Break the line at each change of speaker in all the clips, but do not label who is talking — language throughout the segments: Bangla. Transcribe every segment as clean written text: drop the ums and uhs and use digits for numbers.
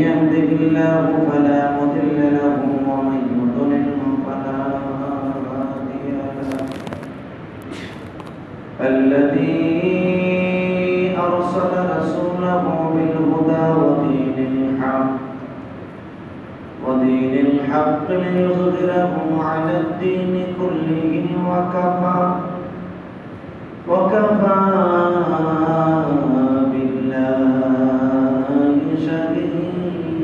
يهده الله فلا مضل له ومن يضلل فلا هادي له. الذي أرسل رسوله بالهدى ودين الحق ليظهره على الدين كله وكفى بالله شهيدا.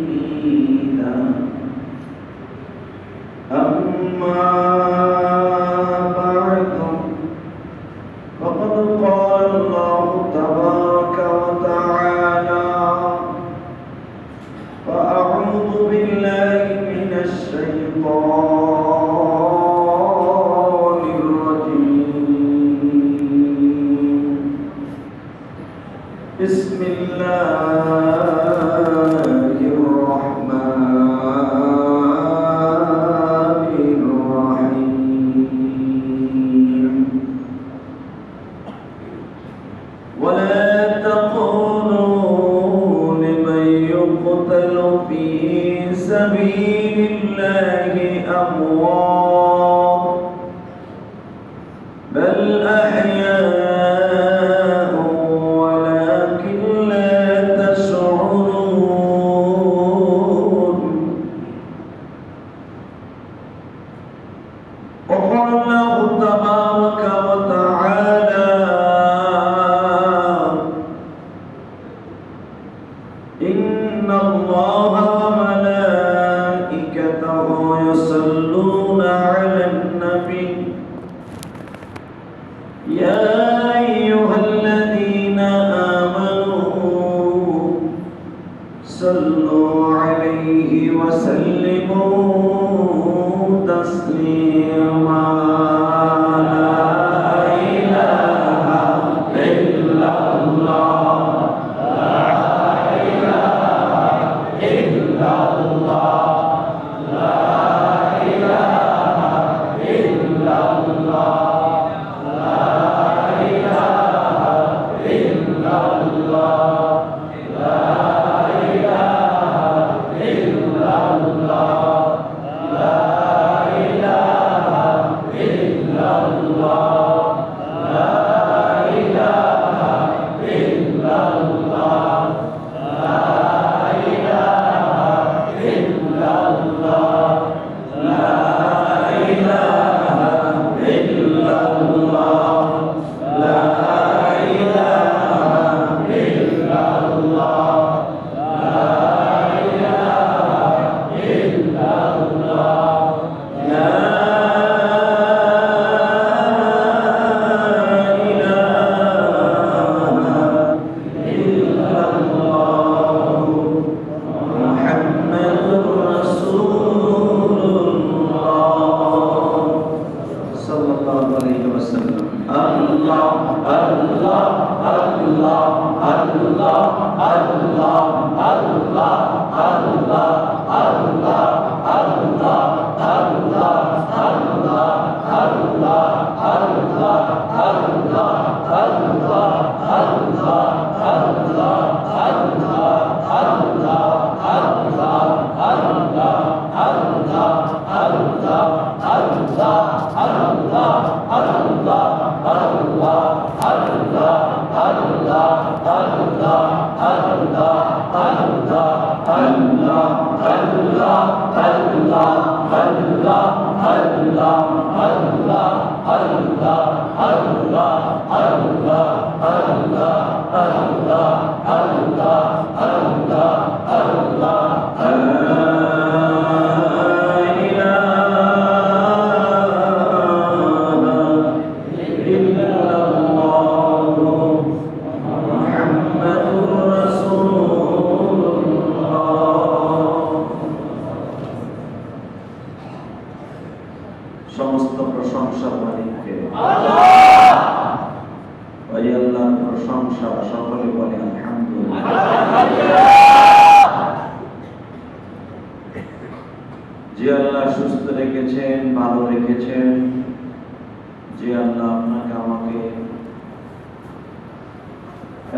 أما بعد فقد قال الله تبارك وتعالى: فأعوذ بالله من الشيطان الرجيم. بسم الله الرحمن الرحيم. ولا تقولوا لمن يقتل في سبيل الله أموات بل أحياء ولكن لا تشعرون. وقال الله تبارك وتعالى: إن الله وملائكته يصلون على النبي يا أيها الذين آمنوا صلوا عليه وسلموا تسليما. সমস্ত প্রশংসা মালিককে ওই আল্লাহর প্রশংসা সকলে বলে আলহামদুলিল্লাহ। যে আল্লাহ সুস্থ রেখেছেন, ভালো রেখেছেন, যে আল্লাহ আপনাকে আমাকে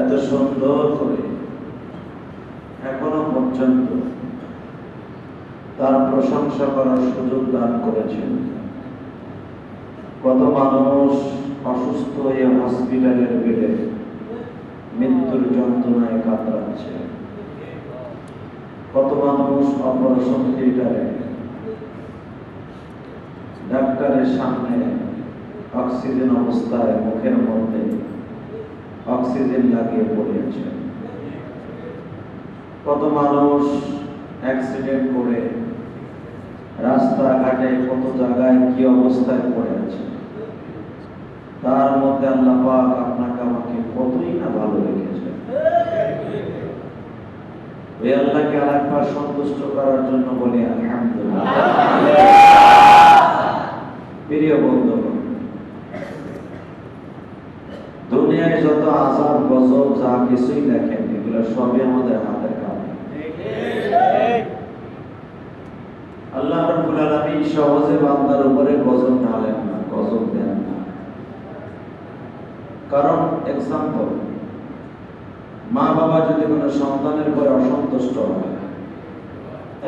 এত সুন্দর করে এখনো পর্যন্ত তার প্রশংসা করার সুযোগ দান করেছেন। কত মানুষ অসুস্থ হয়ে হসপিটালের বেডে মৃত্যুর যন্ত্রণায় কাতরাচ্ছে, কত মানুষ অপারেশন থিয়েটারে ডাক্তারের সামনে অক্সিজেন অবস্থায় মুখের মধ্যে অক্সিজেন লাগিয়ে পড়েছে, কত মানুষ অ্যাক্সিডেন্ট করে রাস্তাঘাটে কত জায়গায় কি অবস্থায় পড়ে আছে। তার মধ্যে আল্লাহ পাক আপনাকে আমাকে কতই না ভালো রেখেছে। এই আল্লাহকে আরেকবার সন্তুষ্ট করার জন্য বলি আলহামদুলিল্লাহ। প্রিয় বন্ধুগণ, দুনিয়ায় যত আযাব গজব যা কিছুই দেখেন, এগুলো সবই আমাদের হাতের কাজ। আল্লাহ রাব্বুল আলামিন সহজে বান্দার উপরে গজব ঢালেন না, গজব দেন না। কারণ এক্সাম্পল, মা বাবা যদি কোনো সন্তানের উপরে অসন্তুষ্ট হয়,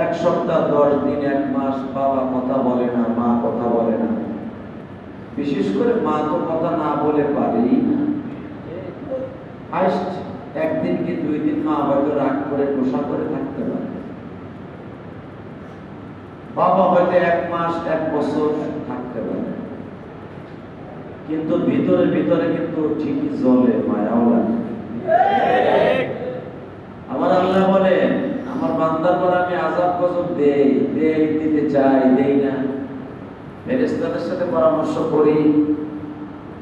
1 সপ্তাহ 10 দিন 1 মাস বাবা কথা বলে না, মা কথা বলে না, বিশেষ করে মা তো কথা না বলে পারেই না। হাইস্ট 1 দিন কি 2 দিন মা হয়তো রাগ করে গোসা করে থাকতে পারে, বাবা হয়তো 1 মাস 1 বছর থাকতে পারে, কিন্তু ভিতরে ভিতরে কিন্তু ঠিকই জ্বলে, মায়াও লাগে। আমার আল্লাহ বলেন, আমার বান্দার পর আমি আযাব গজব দিতে চাই, দেই না। ফেরেশতাদের সাথে পরামর্শ করি,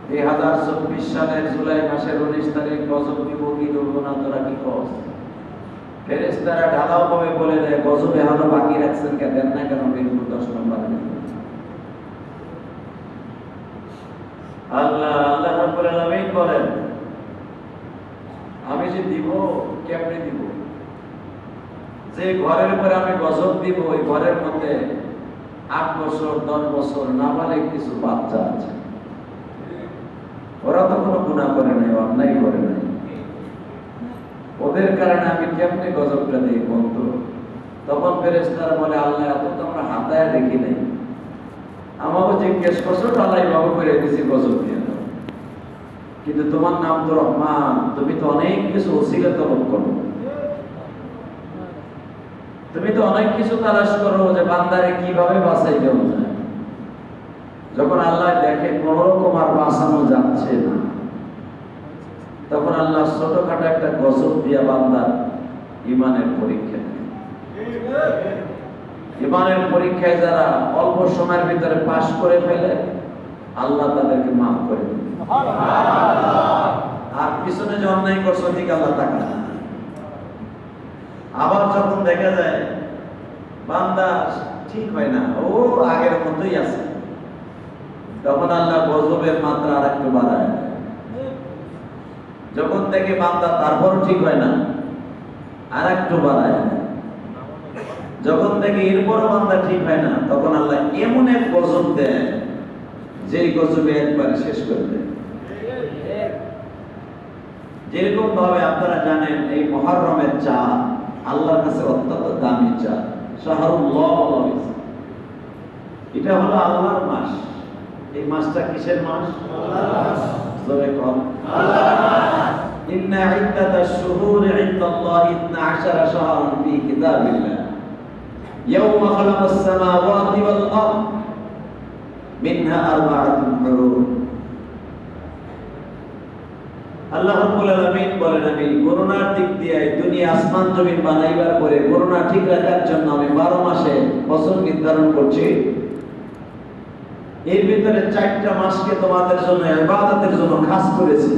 2024 সালের জুলাই মাসের 19 তারিখ গজব দিব কি দেব না, তোরা কি কর? ফেরেশতারা ঢালাও ভাবে বলে দেয়, গজব এখনো বাকি রাখছেন কেন, দেন না কেন? বিলকুল 10 নম্বর। আল্লাহ রাব্বুল আলামিন বলেন, আমি যে দিব কেমনে দিব? যে ঘরের উপরে আমি গজব দিব, ওই ঘরের মধ্যে 8 বছর 10 বছর নাবালিগ কিছু বাচ্চা আছে, ওরা তো কোনো গুনাহ করে নাই, অন্যায় করে নাই, ওদের কারণে আমি কেমনে গজবটা দিই বন্ধু? তখন ফেরেশতারা বলে, আল্লাহ এত তো আমরা হাতায় দেখি নাই, আমাকে জিজ্ঞেস করছো আল্লাহ বাবু করে দিয়েছি গজব দিয়ে দাও, কিন্তু তোমার নাম তো রহমান, তুমি তো অনেক কিছু ওসিলা তলব করো, তুমি তো অনেক কিছু তালাশ করো যে বান্দারে কিভাবে বাঁচাই দেওয়া যায়। যখন আল্লাহ দেখে কোন রকম আর বাঁচানো যাচ্ছে না, তখন আল্লাহ ছোটখাটো একটা গজব দিয়া বান্দার ঈমানের পরীক্ষা নেয়। ঈমানের পরীক্ষায় যারা অল্প সময়ের ভিতরে পাশ করে ফেলে, আল্লাহ তাদেরকে মাফ করে দেন। আর পিছনে যে অন্যায় করছে দিকে আল্লাহ তাকায় না। আবার যখন দেখা যায় বান্দা ঠিক হয় না, ও আগের মতোই আছে, তখন আল্লাহ গজবের মাত্রা আর একটু বাড়ায়। যখন দেখে বান্দা তারপর ঠিক হয় না, আর একটু বাড়ায়। যখন দেখে এরপরও বান্দা ঠিক হয় না, তখন আল্লাহ এমন এক গজব দেয়, যেই গজবে একবারে শেষ করে দেয়। যেরকম ভাবে আপনারা জানেন, এই মুহররমের চাঁদ আল্লাহর কাছে অত্যন্ত দামি চাঁদ, শাহরুল্লাহ বলা হয়েছে। এটা হলো আল্লাহর মাস। এই মাসটা কিসের মাস? আল্লাহর মাস। জোরে কর আল্লাহর মাস। ইন্না ইদ্দাতাশ শুহুরি ইনদাল্লাহি 12 শাহরান ফি কিতাবিল্লাহ ইয়াওমা খালাকাস সামাওয়াতি ওয়াল আরদ মিনহা আরবাআতুন হুরুম। আল্লাহ রাব্বুল আলামিন বলেন, আমি গণনার দিক দিয়ে দুনিয়া আসমান জমিন বানাইবার পরে গণনা ঠিক রাখার জন্য আমি 12 মাসে বছর নির্ধারণ করছি। এর ভিতরে 4টা মাসকে তোমাদের জন্য ইবাদতের জন্য খাস করেছি,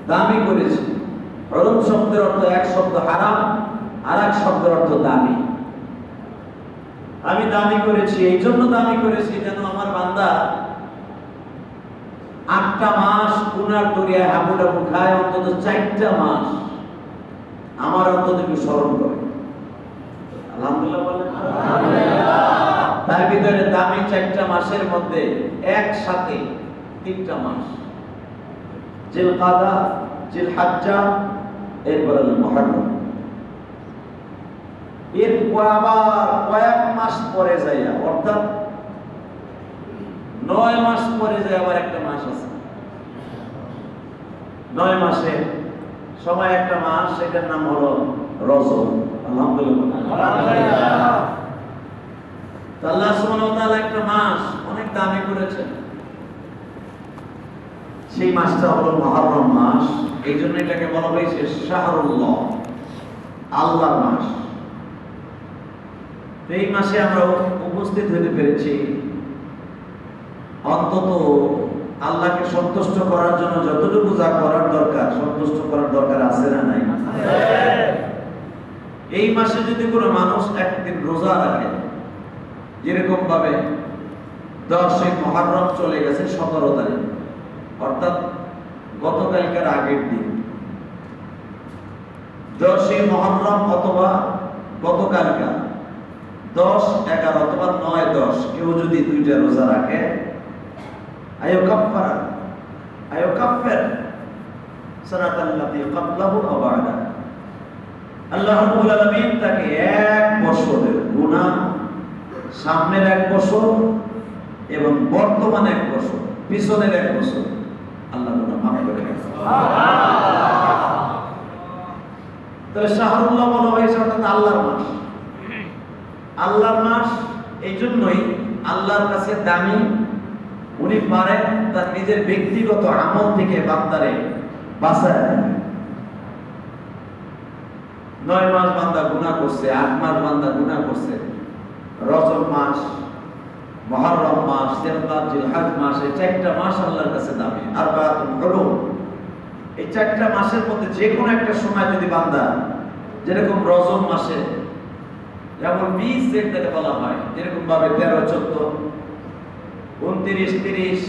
দামি করেছি। হরম শব্দের অর্থ এক শব্দ হারাম, আর এক শব্দের অর্থ দামি। আমি দামি করেছি, এই জন্য দামি করেছি যেন আমার বান্দা 8টা মাস গুনার দরিয়ায় হাবুডাবু খায়, অন্তত 4টা মাস আমার অন্তত একটু স্মরণ করে। আলহামদুলিল্লাহ বলেন আলহামদুলিল্লাহ। তার ভিতরে দামি 4টা মাসের মধ্যে একসাথে 3টা মাস, জিলকাদা, জিলহজ্জা, এরপর হলো মুহররম। এরপর আবার কয়েক মাস পরে যাইয়া, অর্থাৎ 9 মাস পরে যায় আবার একটা মাস আছে। 9 মাসে সময় একটা মাস, সেটার নাম হলো রজব। আলহামদুলিল্লাহ। আল্লাহ সুবহানাহু ওয়া তাআলা একটা মাস অনেক দামি করেছেন। সেই মাসটা হলো মুহররম মাস। এই জন্য এটাকে বলা হয়েছে শাহরুল্লাহ, আল্লাহর মাস। এই মাসে আমরা উপস্থিত হতে পেরেছি অন্তত আল্লাহকে সন্তুষ্ট করার জন্য যতটুকু যা করার দরকার, সন্তুষ্ট করার দরকার আছে না নাই? এই মাসে যদি কোনো মানুষ একদিন রোজা রাখে, যেরকম ভাবে 10 মুহররম চলে গেছে 17 তারিখ, অর্থাৎ গতকালকার আগের দিন 10 মুহররম অথবা গতকালকা 10, 11 অথবা 9, 10 কেউ যদি দুইটা রোজা রাখে, আয়ুকাফফির সানাতাল্লাতী ক্বাবলাহু ওয়া বা'দা, আল্লাহ রাব্বুল আলামিন তাকে 1 বছরের গুনাহ, সামনের 1 বছর এবং বর্তমান 1 বছর, পিছনের 1 বছর আল্লাহ গুনাহ মাফ করে দেন। তাহলে শাহরুল্লাহ বলা হয়েছে অর্থাৎ আল্লাহর মাস। আল্লাহর মাস এই জন্যই আল্লাহর কাছে দামি। উনি পারেন তার নিজের ব্যক্তিগত আমল থেকে বান্দারে বাঁচায়। 9 মাস বান্দা গুনাহ করছে, 8 মাস বান্দা গুনাহ করছে, রজব মাস, মুহররম মাস, জিলকাদ, জিলহজ মাস, এই 4টা মাস আল্লাহর কাছে দামি। আরবাতুন হুরুম, এই 4টা মাসের মধ্যে যে কোনো একটা সময় যদি বান্দা, যেরকম রজব মাসে যেমন 20 যেটাকে বলা হয়, যেরকম ভাবে 13, 14, 29, 30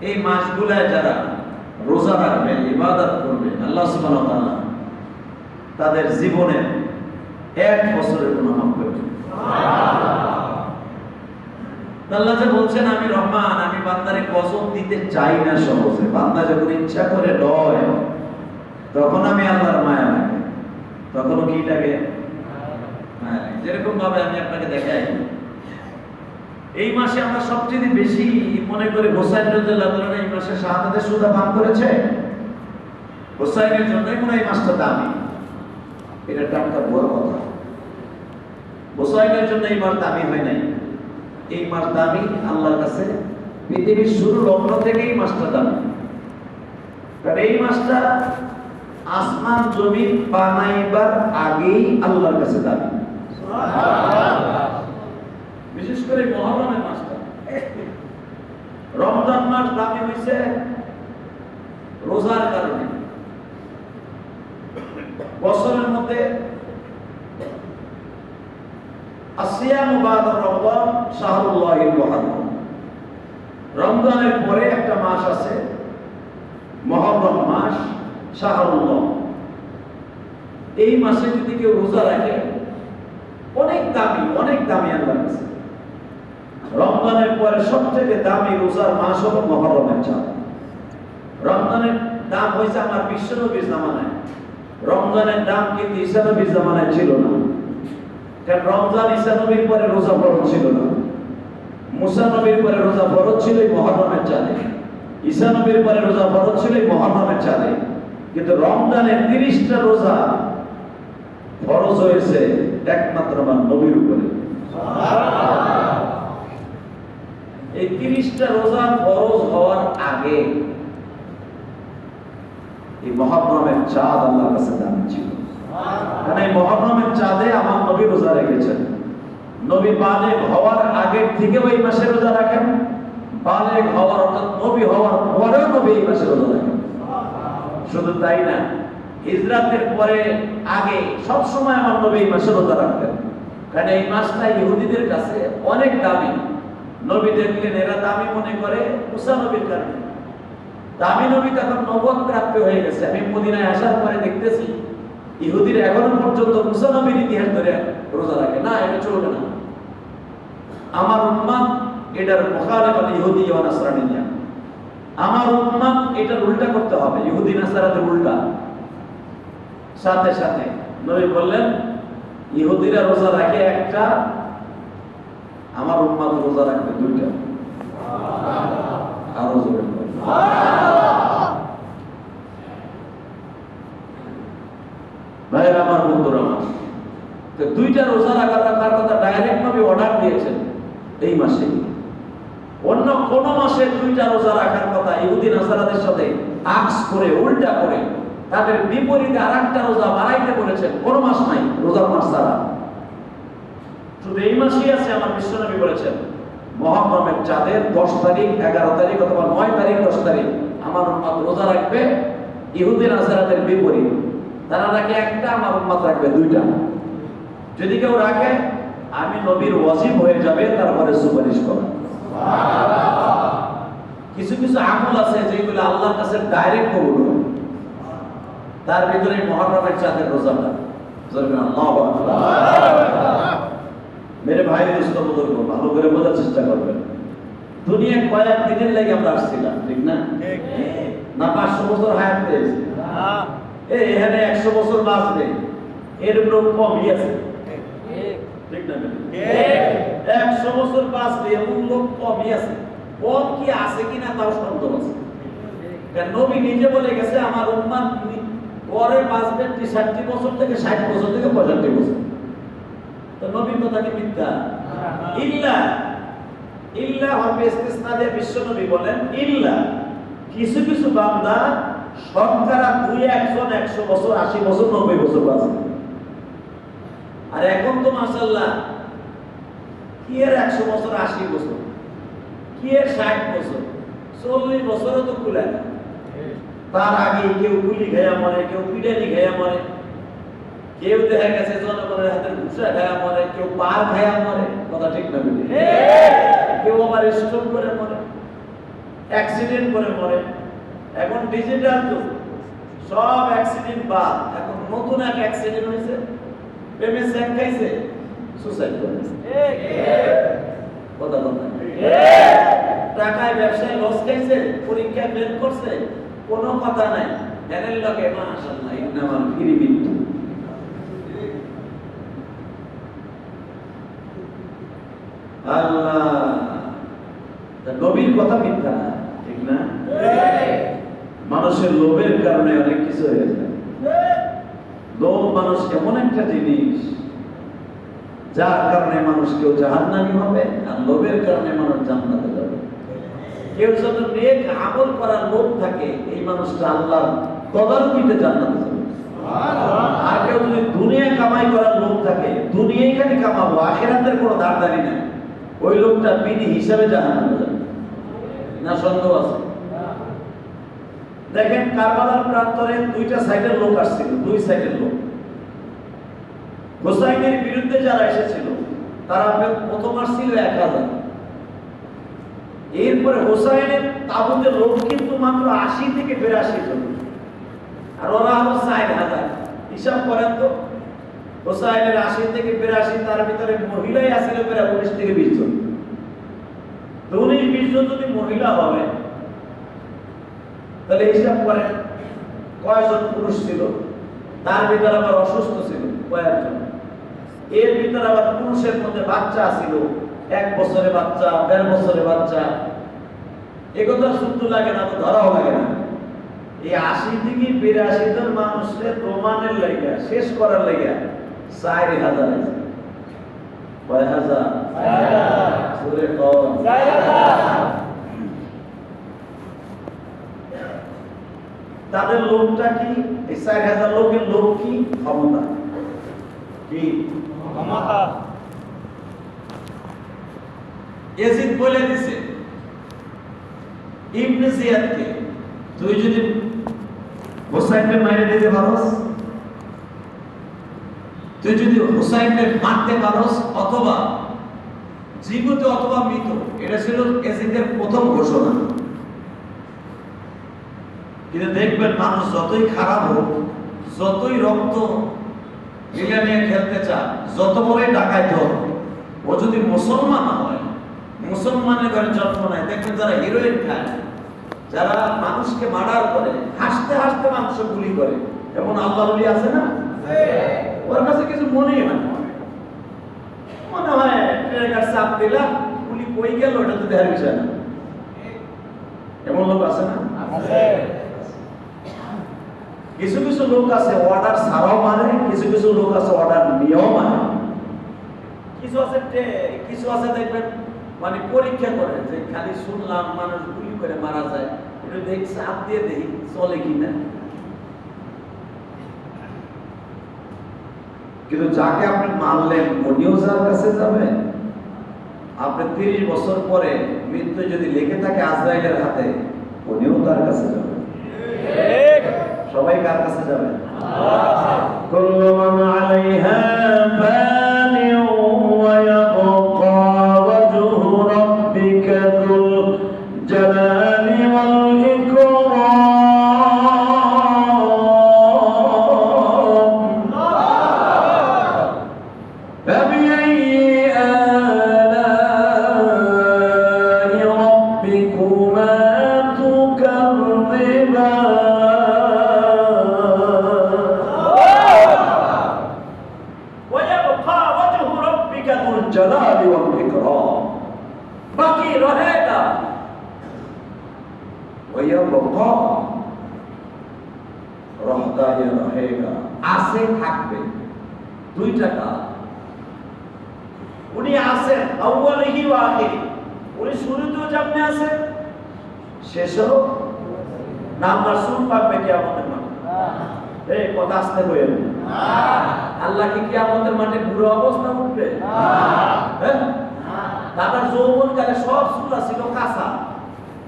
এই মাসগুলায় যারা রোজা রাখবে, ইবাদত করবে, আল্লাহ সুবহানাহু ওয়া তাআলা তাদের জীবনে 1 বছরের গুনাহ মাফ করে দেন। আল্লাহ যে বলছেন আমি রহমান, আমি বান্দারে কসম দিতে চাই না সহজে। বান্দা যখন ইচ্ছা করে লয়, তখন আমি আল্লাহর মায়া লাগে। তখন কি লাগে? যেরকম ভাবে আমি আপনাকে দেখাই, এই মাসে আমরা সবচেয়ে বেশি মনে করি হোসাইন রাদিয়াল্লাহু তাআলা এই মাসে শাহাদাতের সুদা পান করেছে। হোসাইনের জন্যই মনে হয় এই মাসটা দামি। এটা একটা বড় কথা। হোসাইনের জন্য এই মাস দামি হয় নাই। এই মাস দামি আল্লাহর কাছে পৃথিবীর শুরু লগ্ন থেকেই মাসটা দামি। কারণ এই মাসটা আসমান জমিন বানাইবার আগেই আল্লাহর কাছে দামি। বিশেষ করে মুহররমের মাসটা। রমজান মাস দামি হয়েছে রোজার কারণে। বছরের মধ্যে আসিয়ামু বাদা রমজান শাহরুল্লাহিল মুহররম, রমজানের পরে একটা মাস আছে মুহররম মাস, শাহরুল্লাহ। এই মাসে যদি কেউ রোজা রাখে অনেক দামি, অনেক দামি আল্লাহর কাছে। রমজানের পরে সবচেয়ে দামি রোজার মাস হলো মুহররমের চাঁদ। রমজানের দাম হয়েছে আমার বিশ্বনবীর জামানায়। রমজানের দাম কিন্তু ঈসা নবীর জামানায় ছিল না। কারণ রমজান ঈসা নবীর পরে রোজা ফরজ ছিল না। মুসা নবীর পরে রোজা ফরজ ছিল এই মুহররমের চাঁদে। ঈসা নবীর পরে রোজা ফরজ ছিল এই মুহররমের চাঁদে। কিন্তু রমজানের 30টা রোজা ফরজ হয়েছে একমাত্র আমার নবীর উপরে। এই 30টা রোজা ফরজ হওয়ার আগে এই মুহররমের চাঁদ আল্লাহর কাছে দামি ছিল। কারণ এই মুহররমের চাঁদে আমার নবী রোজা রেখেছেন। নবী বালেগ হওয়ার আগে থেকে ওই মাসে রোজা রাখেন, বালেগ হওয়ার অর্থাৎ নবী হওয়ার পরেও নবী এই মাসে রোজা রাখেন। শুধু তাই না, হিজরাতের পরে আগে সব সময় আমার নবী এই মাসে রোজা রাখতেন। কারণ এই মাসটা ইহুদিদের কাছে অনেক দামি। নবী দেখলেন এরা দামি মনে করে মুসা নবীর কারণে। দামি নবী তখন নবুয়ত প্রাপ্ত হয়ে গেছে। আমি মদিনায় আসার পরে দেখতেছি ইহুদিরা এখনো পর্যন্ত মুসা নবীর ইতিহাস ধরে রোজা রাখে না। এটা চলবে না। আমার উম্মাত এটার মুখালিফাত ইহুদি ওয়া নাসরানিয়া। আমার উম্মাত এটার উল্টা করতে হবে, ইহুদি নাসারাদের উল্টা। সাথে সাথে নবী বললেন ইহুদিরা রোজা রাখে একটা, আমার উম্মাত রোজা রাখবে দুইটা। আরো জোরে বলেন। ভাইয়ের আমার, বন্ধুরা আমার, তো দুইটা রোজা রাখার কথা ডাইরেক্ট ভাবে অর্ডার দিয়েছেন এই মাসে। অন্য কোন মাসে দুইটা রোজা রাখার কথা ইহুদি নাসারাদের সাথে আক্স করে, উল্টা করে তাদের বিপরীতে আরেকটা রোজা বাড়াইতে বলেছেন। কোন মাস নাই রোজার মাস ছাড়া, শুধু এই মাসেই আছে। আমার বিশ্বনবী বলেছেন মুহররমের চাঁদের 10 তারিখ, 11 তারিখ অথবা 9 তারিখ, 10 তারিখ আমার উম্মত রোজা রাখবে। ইহুদি নাসারাদের বিপরীত, তারা রাখে একটা, আমার উম্মত রাখবে দুইটা। যদি কেউ রাখে, আমি নবীর ওয়াজিব হয়ে যাবে তারপরে সুপারিশ করা। কিছু কিছু আমল আছে যেগুলো আল্লাহর কাছে ডাইরেক্ট কবুল হয়, তার ভিতরে মুহররমের চাঁদের রোজাটা। আল্লাহু আকবার। মেরে ভাই দোস্ত বুজুর্গ, ভালো করে বোঝার চেষ্টা করবেন। দুনিয়া কয়েক দিনের লাগে আমরা আসছিলাম, ঠিক না? না 500 বছর হায়াত পেয়েছি, এখানে 100 বছর বাঁচবে এর লোক কমই আছে, ঠিক না? 100 বছর বাঁচবে এমন লোক কমই আছে। কম কি আছে কিনা তাও সন্দেহ আছে। নবী নিজে বলে গেছে আমার উম্মত পরে বাঁচবে 60 বছর থেকে 60 বছর থেকে 65 বছর। তো নবীর কথা কি মিথ্যা? ইল্লা ইল্লা হবে ইস্তিসনা দিয়ে বিশ্বনবী বলেন ইল্লা কিছু কিছু বান্দা শতকরা 2-1 100 বছর, 80 বছর, 90 বছর বাঁচবে। আর এখন তো মাশাআল্লাহ কি এর 100 বছর, 80 বছর, কি এর 60 বছর, 40 বছরও তো কুলায় না। তার আগে কেউ গুলি খেয়া মরে, কেউ পিটানি খেয়া মরে, কেউ দেখা গেছে জনগণের হাতের ঘুষা খায়া মরে, কেউ পার খায়া মরে। কথা ঠিক না? কেউ আবার স্ট্রোক করে মরে, অ্যাক্সিডেন্ট করে মরে। এখন ডিজিটাল যুগ, সব অ্যাক্সিডেন্ট বাদ। এখন নতুন এক অ্যাক্সিডেন্ট হয়েছে, প্রেমে স্যাক খাইছে, সুসাইড করেছে। কথা বলতে টাকায় ব্যবসায় লস খাইছে, পরীক্ষায় ফেল করছে, কোনো কথা নাই। এর লগে মাশাআল্লাহ ইন্নামাল ফিরিবিন্তু। আল্লাহ, নবীর কথা মিথ্যা না, ঠিক না? মানুষের লোভের কারণে অনেক কিছু হয়ে যায়। লোভ মানুষ এমন একটা জিনিস যার কারণে মানুষ কেউ জাহান্নামী হবে, আর লোভের কারণে মানুষ জান্নাতে যাবে। কেউ যদি নেক আমল করার লোভ থাকে, এই মানুষটা আল্লাহর তদারকিতে জান্নাতে যাবে। আর কেউ যদি দুনিয়া কামাই করার লোভ থাকে, দুনিয়ায় খালি কামাবো, আখিরাতের কোনো দাঁড়দারি নেই, ওই লোকটা বিধি হিসাবে জাহান্নামে যাবে। না সন্দেহ আছে? দেখেন কারবালার প্রান্তরে দুইটা সাইডের লোক আসছিল, দুই সাইডের লোক। হোসাইনের বিরুদ্ধে যারা এসেছিল তারা প্রথম আসছিল 1000। এরপরে হোসাইনের তাবুতে লোক কিন্তু মাত্র 80 থেকে 82 জন, আর ওরা হলো 6000। হিসাব করেন তো, হোসাইনের 80 থেকে 82, তার ভিতরে মহিলাই আসছিল প্রায় 19 থেকে 20 জন। 19-20 জন যদি মহিলা হবে, তাহলে হিসাব করেন কয়জন পুরুষ ছিল, তার ভিতরে আবার অসুস্থ ছিল কয়েকজন, এর ভিতরে আবার পুরুষের মধ্যে বাচ্চা ছিল, 1 বছরের বাচ্চা, 1.5 বছরের বাচ্চা। একথা শুদ্ধ লাগে না, তো ধরাও লাগে না। এই 80 থেকে 82 জন মানুষের প্রমাণের লাগা, শেষ করার লাগা 4000 আছে। কয় হাজার? সুরে কম। তাদের লোকটা কি? এই 4000 লোকের লোক কি? ক্ষমতা। কি ক্ষমতা? ইয়াজিদ বলে দিছে ইবনে জিয়াদকে, তুই যদি হোসাইনকে মাইরে দিতে পারোস, তুই যদি হোসাইনকে মারতে পারোস, অথবা জীবিত অথবা মৃত, এটা ছিল ইয়াজিদের প্রথম ঘোষণা। কিন্তু দেখবেন মানুষ যতই খারাপ হোক, যতই রক্ত মিলানিয়ে খেলতে চায়, যত বড়ই ডাকাইত হোক, ও যদি মুসলমান হয়, মুসলমানের ঘরে জন্ম নেয়, দেখবেন যারা হিরোইন খায়, যারা মানুষকে মার্ডার করে, হাসতে হাসতে মানুষ গুলি করে, এমন আল্লাহর ওলি আছে না? ওর কাছে কিছু মনেই হয় না। মনে হয় ট্রেনের কাছে চাপ দিলাম, গুলি কই গেল এটা তো দেখার বিষয় না। এমন লোক আছে না? কিছু কিছু লোক আছে অর্ডার ছাড়াও মানে, কিছু কিছু লোক আছে অর্ডার নিয়েও মানে। কিছু আছে দেখবেন মানে পরীক্ষা করে যে খালি শুনলাম মানুষ গুলি করে মারা যায়, একটু দেখি চাপ দিয়ে দেখি চলে কিনা। কিন্তু যাকে আপনি মারলেন উনিও যার কাছে যাবেন। আপনি 30 বছর পরে মৃত্যু যদি লেগে থাকে আজরাইলের হাতে, উনিও তার কাছে যাবেন। সবাই কার কাছে যাবেন? কুল্লু মান আলাইহা ফানি ওয়া ইয়াবকা ওয়াজহু রাব্বিকা যুল জালালি ওয়াল ইকরাম। فبأي آلاء ربكما تكذبان ويبقى وجه ربك ذو الجلال والإكرام باقي रहेगा ويبقى रहता ही रहेगा আছে থাকবে দুইটা কাজ উনি আছেন আউয়ালিহি ওয়া আখিরি উনি শুরুতেও যেমন আছেন শেষেও নাম রাসূল পাবে কিয়ামতের মাঠে এই কথা আসতে কইেন আল্লাহ কি কিয়ামতের মাঠে বুড়ো অবস্থা উঠবে হ্যাঁ তারপর যৌবন কালে সব চুলা ছিল কাঁচা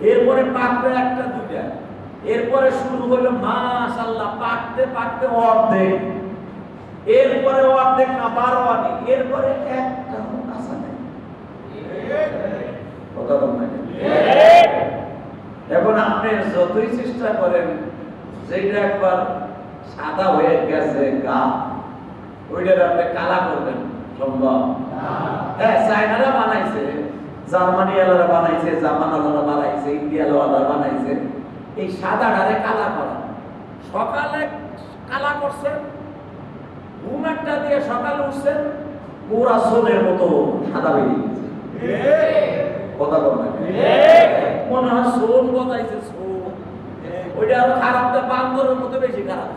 এরপরে পাকবে একটা দুইটা এরপরে শুরু হলো মাশাআল্লাহ পাকতে পাকতে অর্ধেক এরপরে অর্ধেক না 12 আনি এরপরে একটা কাঁচা নেই কথা বলেন এখন আপনি যতই চেষ্টা করেন যেটা একবার সাদা হয়ে গেছে গা ওইটার আপনি কালা করবেন সম্ভব হ্যাঁ চায়নারা বানাইছে জার্মানি ওয়ালারা বানাইছে জাপান ওয়ালারা বানাইছে ইন্ডিয়া ওয়ালারা বানাইছে এই সাদাটারে কালা করা সকালে কালা করছে ঘুমাটা দিয়ে সকালে উঠছেন পুরা সোনের মতো সাদা বেরিয়ে গেছে কথা বলেন মনে হয় সোন বজাইছে সোন ওইটা আরো খারাপটা বান্দরের মতো বেশি খারাপ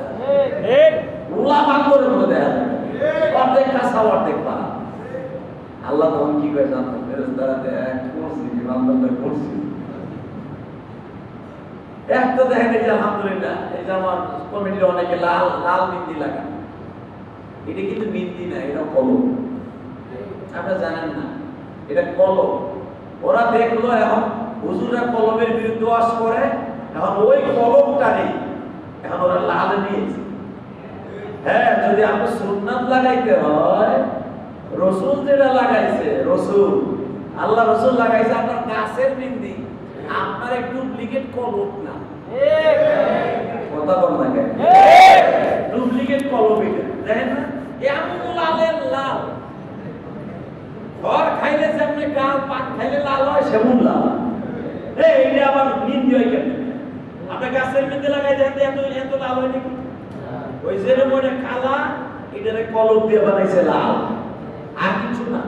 উলা বান্দরের মতো দেখা যায় অর্ধেক কাঁচা অর্ধেক পারা আল্লাহ তখন কি করে জানতেন ফেরেশতারা দেখ করছি কি বান্দরটা করছি এক তো দেখেন এই যে আলহামদুলিল্লাহ এই যে আমার কমিটির অনেকে লাল লাল মেহেন্দি লাগান এটা কিন্তু মেহেন্দি না এটা কলম আপনারা জানেন না এটা কলম ওরা দেখলো এখন হুজুরা কলমের বিরুদ্ধে ওয়াজ করে এখন ওই কলমটারে এখন ওরা লাল নিয়েছে হ্যাঁ যদি আপনি সুন্নাত লাগাইতে হয় রসুল যেটা লাগাইছে রসুল আল্লাহ রসুল লাগাইছে আপনার গাছের মেহেন্দি আপনার এক ডুপ্লিকেট কলম না কথা বল না কেন ডুপ্লিকেট কলম এটা দেখেন না এমন লালের লাল ঘর খাইলে যেমন গাল পাক খাইলে লাল হয় সেমন লাল এইটা আবার মেহেন্দি হয় কেন আপনার গাছের মেহেন্দি লাগাই দেন এত এত লাল হয় নাকি ওই যে মনে কালা এটারে কলম দিয়ে বানাইছে লাল আর কিছু না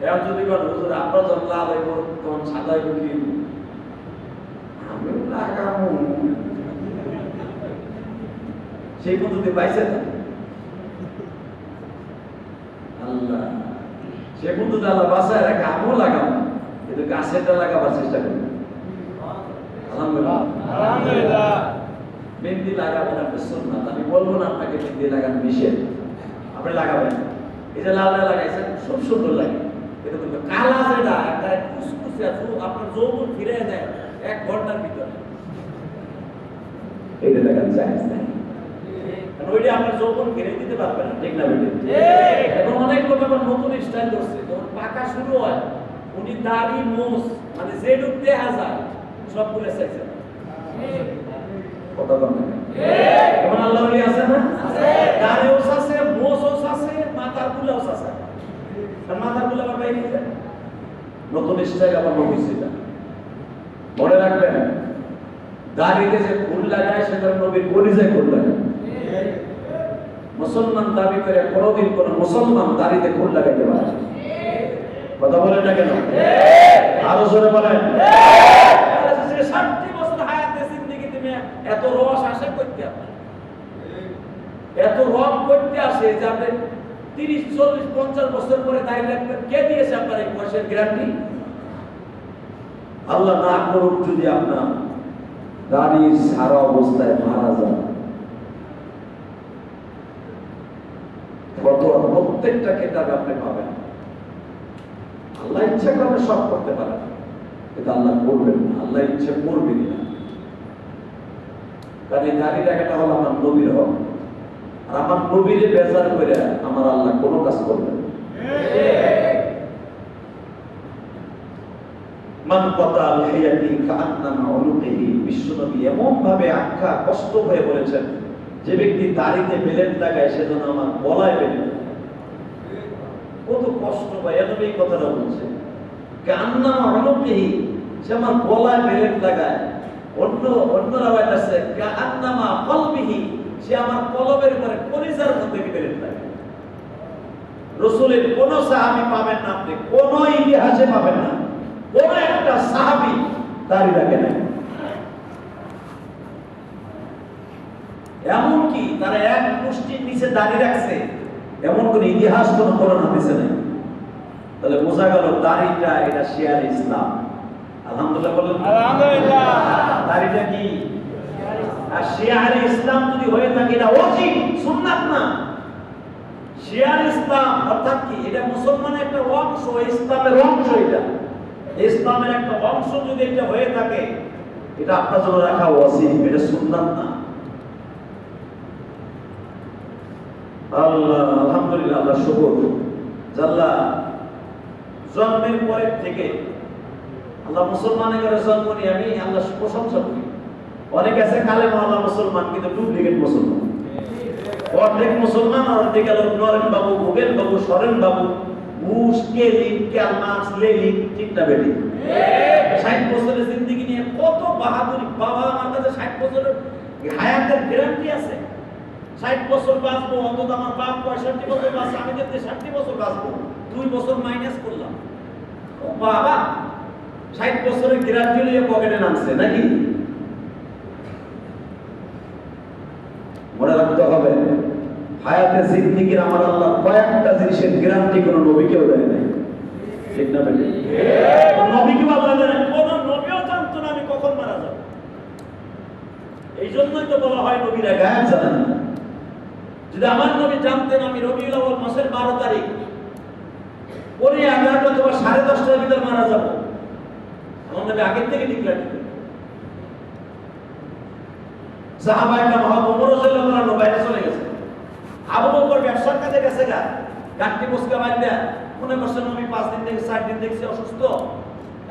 এখন যদি বলেন হুজুর আপনার যখন লাল হইব তখন সাদা হইব কি আমি লাগাবো সেই পদ্ধতি পাইছে না আল্লাহ সে পদ্ধতি আল্লাহ বাসায় রাখে আমিও লাগাবো কিন্তু গাছেরটা লাগাবার চেষ্টা করি আলহামদুলিল্লাহ মেহেন্দি লাগাবেন আপনি সুন্নাত আমি বলবো না আপনাকে মেহেন্দি লাগান নিষেধ আপনি লাগাবেন এই যে লাল লাগাইছেন খুব সুন্দর লাগে কিন্তু কালা যেটা একটা কুচকুচে আপনার যৌবন ফিরে দেয় 1 ঘন্টার ভিতরে এটা লাগান জায়েজ নাই কারণ ওইটা আপনার যৌবন ফিরে দিতে পারবে না ঠিক না বেটে এখন অনেক লোক এখন নতুন স্টাইল করছে যখন পাকা শুরু হয় উনি দাড়ি মোষ মানে যে রূপ দেখা যায় সব ভুলে চাইছে কথা বলেন এখন আল্লাহ ওলি আছে না আছে দাড়িও আছে মোষও আছে মাথার গুলাও আছে আর মাথার গুলা আবার বাইরে যায় নতুন স্টাইল আবার নবীছে এটা মনে রাখবেন দাড়িতে যে ফুল লাগায় সেটা নবীর কলিজায় ফুল লাগায় মুসলমান দাবি করে কোনোদিন কোন মুসলমান দাড়িতে খুন লাগাইতে পারে না। কথা বলেন না কেন? আরো জোরে বলেন। 60 বছর হায়াতে জিন্দেগিতে এত রস আসে করতে আপনার, এত রং করতে আসে যে আপনি 30, 40, 50 বছর পরে দাঁড়িয়ে রাখবেন। কে দিয়েছে আপনার এই বয়সের গ্যারান্টি? আল্লাহ না করুক যদি আপনার দাড়ি সারা অবস্থায় মারা যান, প্রত্যেকটা কেতাবে আপনি পাবেন। আল্লাহ ইচ্ছা করলে সব করতে পারেন, কিন্তু আল্লাহ করবেন না, আল্লাহ ইচ্ছা করবেন না। কারণ এই দাড়ি রাখাটা হলো আমার নবীর হক, আর আমার নবীরে বেজার করে আমার আল্লাহ কোনো কাজ করবেন। মান ক্বাতা লিহিয়াতিহি কাআন্নামা উলুকিহি, বিশ্বনবী এমন ভাবে আখ্যা কষ্ট হয়ে বলেছেন, যে ব্যক্তি দাড়িতে বেলেট লাগায় সে যেন আমার গলায় বেলেট। কত কষ্ট ভাই, এত এই কথাটা বলছে কাআন্নামা উলুকিহি, সে আমার গলায় বেলেট লাগায়। অন্য রাওয়ায়াত আছে কাআন্নামা কলবিহি, সে আমার কলবের উপরে কলিজার মধ্যে বেলেট লাগায়। রাসূলের কোন সাহাবী পাবেন না, আপনি কোন ইতিহাসে পাবেন না কোন একটা সাহাবী দাড়ি রাখে না। এমনকি তারা এক মুষ্টির নিচে দাড়ি রাখছে এমন কোন ইতিহাস কোন কোরআন হাদিসে নেই। তাহলে বোঝা গেল দাড়িটা এটা শিয়ার ইসলাম। আলহামদুলিল্লাহ বলেন। আলহামদুলিল্লাহ। দাড়িটা কি? আর শিয়ার ইসলাম যদি হয়ে থাকে এটা ওয়াজিব, সুন্নাত না। শিয়ার ইসলাম অর্থাৎ কি? এটা মুসলমানের একটা অংশ, ইসলামের অংশ। এটা ইসলামের একটা অংশ যদি এটা হয়ে থাকে, এটা আপনার জন্য রাখা ওয়াজিব, এটা সুন্নাত না। আল্লাহ আলহামদুলিল্লাহ, আল্লাহ শুকর। আল্লাহ জন্মের পরে থেকে আল্লাহ মুসলমানের ঘরে জন্ম নিয়ে আমি আল্লাহ প্রশংসা করি। অনেক আছে কালেমা আল্লাহ মুসলমান, কিন্তু ডুপ্লিকেট মুসলমান। অর্ধেক মুসলমান আর অর্ধেক নরেন বাবু, ভুবেন বাবু, সরেন বাবু, বুশ, কেলিন, ক্যালমার্স, লেনিন, ঠিক না বেটি? 60 বছরের জিন্দেগি নিয়ে কত বাহাদুরি। বাবা আমার কাছে 60 বছরের হায়াতের গ্যারান্টি আছে। 60 বছর বাঁচবো, অন্তত আমার বাপ 65 বছর বাঁচছে, আমি যদি 60 বছর বাঁচবো, 2 বছর মাইনাস করলাম। ও বাবা, 60 বছরের গ্যারান্টি নিয়ে পকেটে নামছে নাকি? মনে রাখতে হবে, হায়াতে জিন্দেগির আমার আল্লাহ কয়েকটা জিনিসের গ্যারান্টি কোন নবীকেও দেয় নাই, ঠিক না বেটি? নবীকেও আল্লাহ দেয়, কোন নবীও জানতো না আমি কখন মারা যাব। এই জন্যই তো বলা হয় নবীরা গায়েব জানেন না। যদি আমার নবী জানতেন আমি রবিউল আউয়াল মাসের 12 তারিখ পরে 11টা অথবা 10:30টার ভিতর মারা যাব, আমার নবী আগের থেকে ডিক্লেয়ার দিতেন। সাহাবায়ে কেরাম ওমর রাদিয়াল্লাহু আনহু বাইরে চলে গেছে, আবু বকর ব্যবসার কাজে গেছে, গাঁটটি মুসকা বাঁধা মনে করছে নবী 5 দিন থেকে 4 দিন দেখছি অসুস্থ।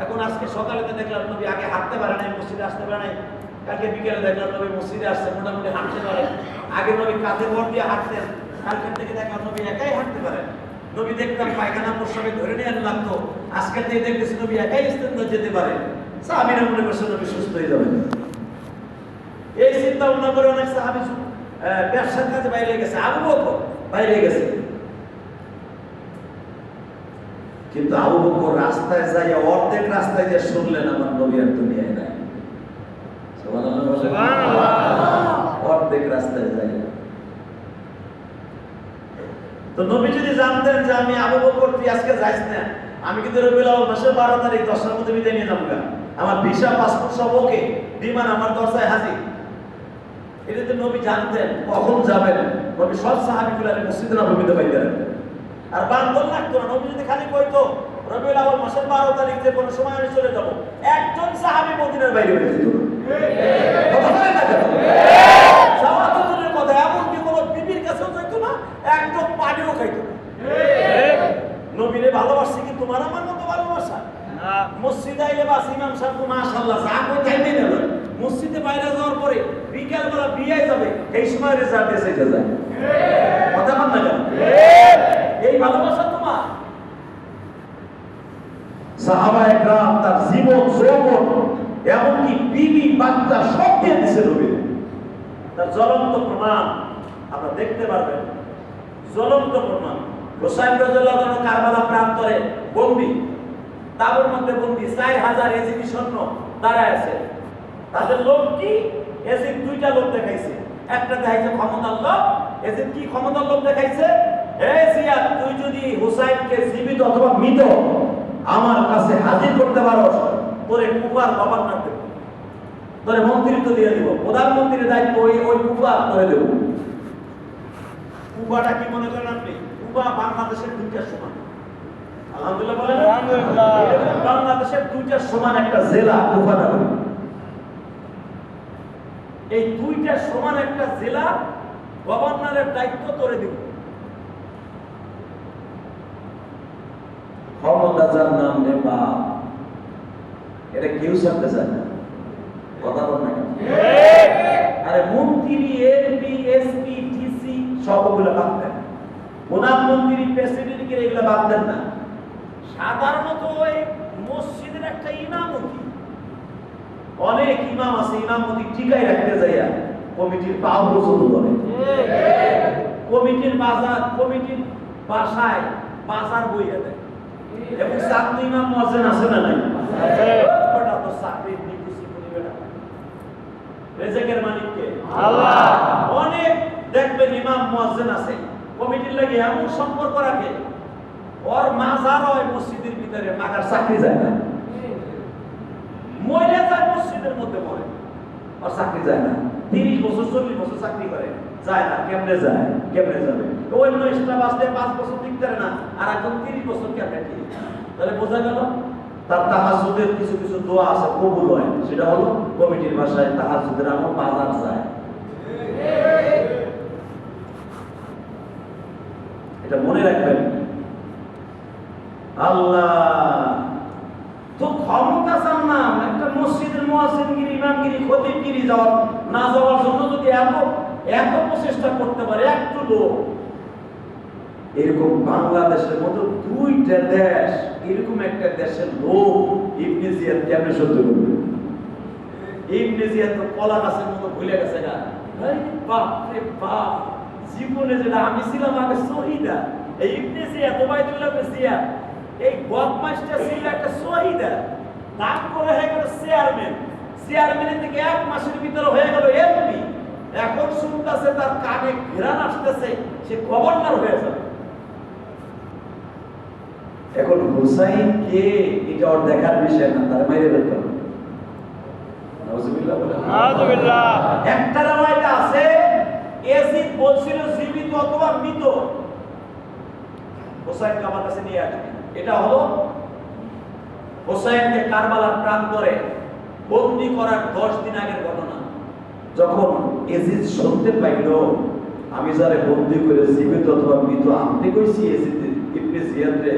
এখন আজকে সকালে দেখলাম নবী আগে হাঁটতে পারে নাই, মসজিদে আসতে পারে নাই। কালকে বিকেলে দেখলাম নবী মসজিদে আসছে, মোটামুটি হাঁটতে পারে। আগে নবী কাঁধে ভর দিয়ে হাঁটতেন, কালকে থেকে দেখলাম নবী একাই হাঁটতে পারে। নবী দেখতাম পায়খানা প্রস্রাবে ধরে নিয়ে লাগতো, আজকে থেকে দেখতেছি নবী একাই ইস্তেঞ্জা যেতে পারে। সাহাবীরা মনে করছে নবী সুস্থ হয়ে যাবেন। এই চিন্তা ভাবনা করে অনেক সাহাবী ব্যবসার কাজে বাইরে গেছে, আবু বকর বাইরে গেছে। কিন্তু আবু বকর রাস্তায় যাই অর্ধেক রাস্তায় যে শুনলেন আমার নবী আর দুনিয়ায় নাই। অর্ধেক রাস্তায় যাই। তো নবী যদি জানতেন যে আমি আবু বকর তুই আজকে যাইস না, আমি কিন্তু রবিউল আউয়াল মাসের 12 তারিখ 10টার মধ্যে বিদায় নিয়ে যাবো, আমার ভিসা পাসপোর্ট সব ওকে, বিমান আমার দরজায় হাজির। এটা তো নবী জানতেন কখন যাবেন। নবী সব সাহাবীগুলো মসজিদে নববীতে বাইরে রাখতেন, আর বান্দর লাগতো না। নবী যদি খালি কইতো রবিউল আউয়াল মাসের 12 তারিখ যে কোনো সময় আমি চলে যাব, একজন সাহাবী মদিনার বাইরে বের হয়ে যেত না। কথা বলেন না কেন? যাওয়া তো দূরের কথা, এমনকি কোনো বিবির কাছেও যাইতো না, একদম পানিও খাইতো না। নবীরে ভালোবাসছে কি তোমার আমার মতো ভালোবাসা? মসজিদে আইলে বাস ইমাম সাহেব মাশাআল্লাহ যা কই তাইতে নেবে। মসজিদে বাইরে যাওয়ার পরে বিকেল বেলা বিয়ে যাবে, এই সময় রেজাল্ট এসে যায়। কথা বল না কেন? এই ভালোবাসা তোমার। সাহাবায়ে কেরাম তার জীবন যৌবন এমনকি বিবি বাচ্চা সব দিয়ে দিয়েছে নবী। তার জ্বলন্ত প্রমাণ আপনারা দেখতে পারবেন।
জ্বলন্ত প্রমাণ। হুসাইন রাদিয়াল্লাহু আনহু কারবালা প্রান্তরে বন্দী, তাঁবুর মধ্যে বন্দী, 4000 এজিদি সৈন্য দাঁড়ায় আছে। তাদের লোক কি? এজিদ দুইটা লোক দেখাইছে। একটা দেখাইছে ক্ষমতার লোক। এজিদ কি ক্ষমতার লোক দেখাইছে? হে জিয়াদ, তুই যদি হুসাইনকে জীবিত অথবা মৃত আমার কাছে হাজির করতে পারো, তোরে কুফার গভর্নর দেব, তোরে মন্ত্রিত্ব দিয়ে দিব, প্রধানমন্ত্রীর দায়িত্ব ওই কুফার করে দেব। কুফাটা কি মনে করেন আপনি? কুফা বাংলাদেশের দুইটার সমান। আলহামদুলিল্লাহ বলেন। আলহামদুলিল্লাহ। বাংলাদেশের দুইটার সমান একটা জেলা কুফাটা। এই দুইটার সমান একটা জেলা গভর্নরের দায়িত্ব তোরে দিব।
ক্ষমতা যার নাম রে বাপ, এটা কেউ ছাড়তে চায় না। কথা বল না কেন? আরে মন্ত্রী, এমপি, এসপি, ডিসি সবগুলো বাদ দেন। প্রধানমন্ত্রী, প্রেসিডেন্ট কে এগুলো বাদ দেন না।
সাধারণত ওই মসজিদের একটা ইমামতি, অনেক ইমাম আছে, ইমামতি টিকাই রাখতে যাইয়া কমিটির পাও পর্যন্ত ধরে। কমিটির বাসায় বাজার বইয়া দেয়। এবং চাকরি ইমাম মুয়াজ্জিন আছে না নাই? ওটা তো চাকরির নিকুচি করিবে না। রেজেকের মালিক কে? আল্লাহ। অনেক দেখবেন ইমাম মুয়াজ্জিন আছে, কমিটির লাগে এমন সম্পর্ক রাখে, ওর মাজার হয় মসজিদের ভিতরে, মাগার চাকরি যায় না, মরে যায় মসজিদের মধ্যে মরে, আর চাকরি যায় না। 30 বছর 40 বছর চাকরি করে, যায় না। কেমনে যায়? কেমনে যাবে? অন্য স্টাফ আসলে 5 বছর ঠিক করে না, আর এখন 30 বছর কেমনে ঠিক? তাহলে বোঝা গেল তার তাহাজ্জুদের কিছু কিছু দোয়া আছে কবুল হয়। সেটা হলো কমিটির ভাষায় তাহাজ্জুদের আমল বাজার যায়। এটা মনে রাখবেন। আল্লাহ তো ক্ষমতা চান না, একটা মসজিদের মুয়াজ্জিনগিরি, ইমামগিরি, খতিবগিরি না যাওয়ার জন্য যদি এত প্রচেষ্টা করতে পারে একটু লোক, এরকম বাংলাদেশের মতো দুইটা দেশ, এরকম একটা দেশের লোক ইবনে জিয়াদ কেমনে সহ্য করবে? ইবনে জিয়াদ তো কলা গাছের মতো ভুলে গেছে গা। বাপ রে বাপ, জীবনে যেটা আমি ছিলাম আগে শহীদা, এই ইবনে জিয়াদ, ওবাইদুল্লাহ ইবনে জিয়াদ, এই বদমাইশটা ছিল একটা শহীদা, নাম করে হয়ে গেল চেয়ারম্যান, চেয়ারম্যানের থেকে 1 মাসের ভিতরে হয়ে গেল এমপি। এখন শুনতেছে তার কানে ঘেরান আসতেছে, সে গভর্নর হয়ে যাবে। এখন হুসাইন কে এটা ওর দেখার বিষয় না, তার মাইরে বের করবে। নাউজুবিল্লাহ বলে। নাউজুবিল্লাহ। একটা রাওয়ায়াত আছে, ইয়াজিদ বলছিল জীবিত অথবা মৃত হুসাইনকে আমার কাছে নিয়ে আসবে। এটা হলো হুসাইনকে কারবালার প্রান্তরে বন্দী করার 10 দিন আগের ঘটনা। যখন ইয়াজিদ শুনতে পাইল আমি যারে বন্দী করে জীবিত অথবা মৃত আনতে কইছি, ইয়াজিদ ইবনে জিয়াদ রে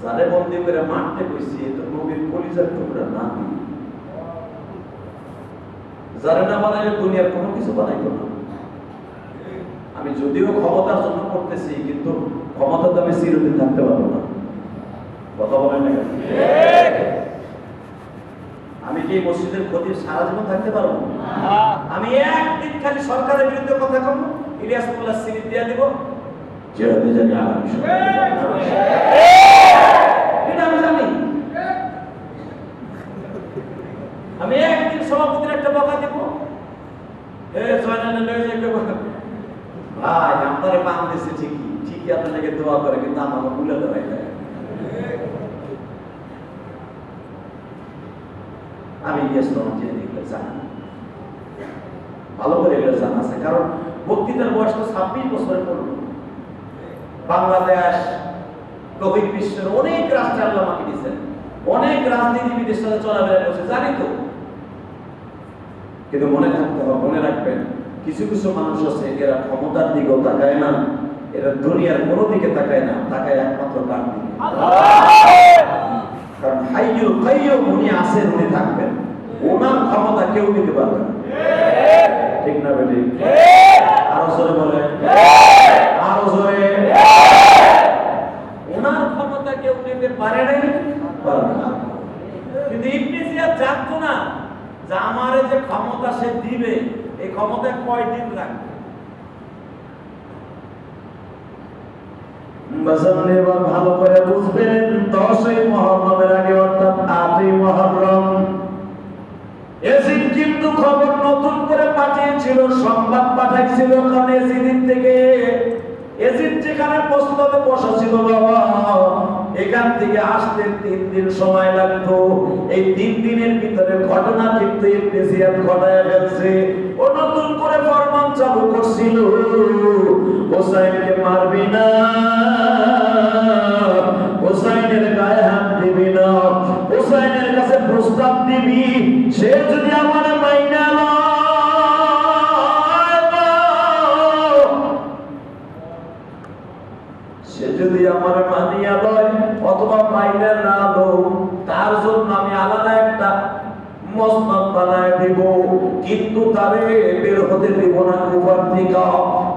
যারে বন্দী করে মারতে কইছি, এ তো নবীর কলিজার টুকরা নাবি, যারে না বানাইলে দুনিয়ার কোনো কিছু বানাইতো না। আমি যদিও ক্ষমতার জন্য করতেছি, কিন্তু ক্ষমতা তো আমি চিরদিন থাকতে পারবো না। কথা বলেন না কেন? আমি কি মসজিদের খতিব সারা জীবন থাকতে পারবো? আমি একদিন খালি সরকারের বিরুদ্ধে কথা কম, ইলিয়াস মোল্লা সিরিজ দিয়ে দিব, যেহেতু জানি আগামী এটা আমি জানি। আমি একদিন সভাপতির একটা বকা দিব, ভাই আপনারে পান দিচ্ছে ঠিকই আপনাকে দোয়া করে, কিন্তু আমাকে ভুলে দেওয়াই যায়। আমি ভালো করে এগুলো জানা আছে, কারণ বক্তৃতার বয়স তো 26 বছরের পড়ল। বাংলাদেশ কবির বিশ্বের অনেক রাষ্ট্রে আল্লাহ আমাকে দিয়েছেন, অনেক রাজনীতিবিদের সাথে চলাফেরা করছে, জানি তো। কিন্তু মনে থাকতে হবে, মনে রাখবেন, কিছু কিছু মানুষ আছে এরা ক্ষমতার দিকেও তাকায় না, এরা দুনিয়ার কোনো দিকে তাকায় না, তাকায় একমাত্র কার দিকে। কারণ হাইয়ুল কাইয়্যুম উনি আছেন, উনি থাকবেন, ওনার ক্ষমতা কেউ নিতে পারবে না। ঠিক না বেটি? আরো জোরে বলে, আরো জোরে। ওনার ক্ষমতা কেউ নিতে পারে নাই, পারবে না। কিন্তু ইবনে জিয়াদ জানতো না যে আমারে যে ক্ষমতা সে দিবে, এই ক্ষমতা কয়দিন রাখবে। বাজান এবার ভালো করে বুঝবেন, 10ই মুহররমের আগে অর্থাৎ 8ই মুহররম এজিদ কিন্তু খবর নতুন করে পাঠিয়েছিল, সংবাদ পাঠাইছিল। কারণ এজিদ থেকে, এজিদ যেখানে প্রস্তুতে বসা ছিল বাবা, এখান থেকে আসতে 3 দিন সময় লাগতো। এই 3 দিনের ভিতরে ঘটনা কিন্তু ইবনে জিয়াদ ঘটায় ফেলছে। ও নতুন করে ফরমান চালু করছিল, হোসাইনকে মারবি না, হোসাইনের গায়ে হাত দিবি না, হোসাইনের কাছে প্রস্তাব দিবি, সে যদি আমার মাইনা সে যদি আমার মানিয়া লয় অথবা মাইনা না লো, তার জন্য আমি আলাদা একটা মসনদ বানায় দিব, কিন্তু তারে বের হতে দিব না কুফার থেকে।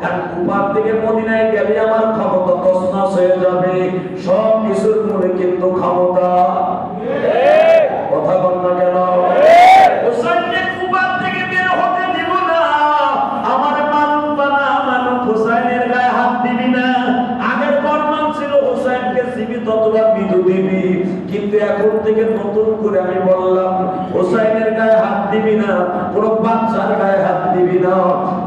কারণ কুফার থেকে মদিনায় গেলে আমার ক্ষমতা তছনছ হয়ে যাবে। সব কিছুর মূলে কিন্তু ক্ষমতা। কথা বল না কেন? হোসাইনকে কুফার থেকে বের হতে দিব না, আমার মানবা না, মানুষ হোসাইনের গায়ে হাত দিবি না। আগের ফরমান ছিল হোসাইনকে জীবিত অথবা মৃত দিবি, কিন্তু এখন থেকে নতুন করে আমি বললাম হোসাইনের গায়ে হাত দিবি না, কোন বাচ্চার গায়ে হাত দিবি না,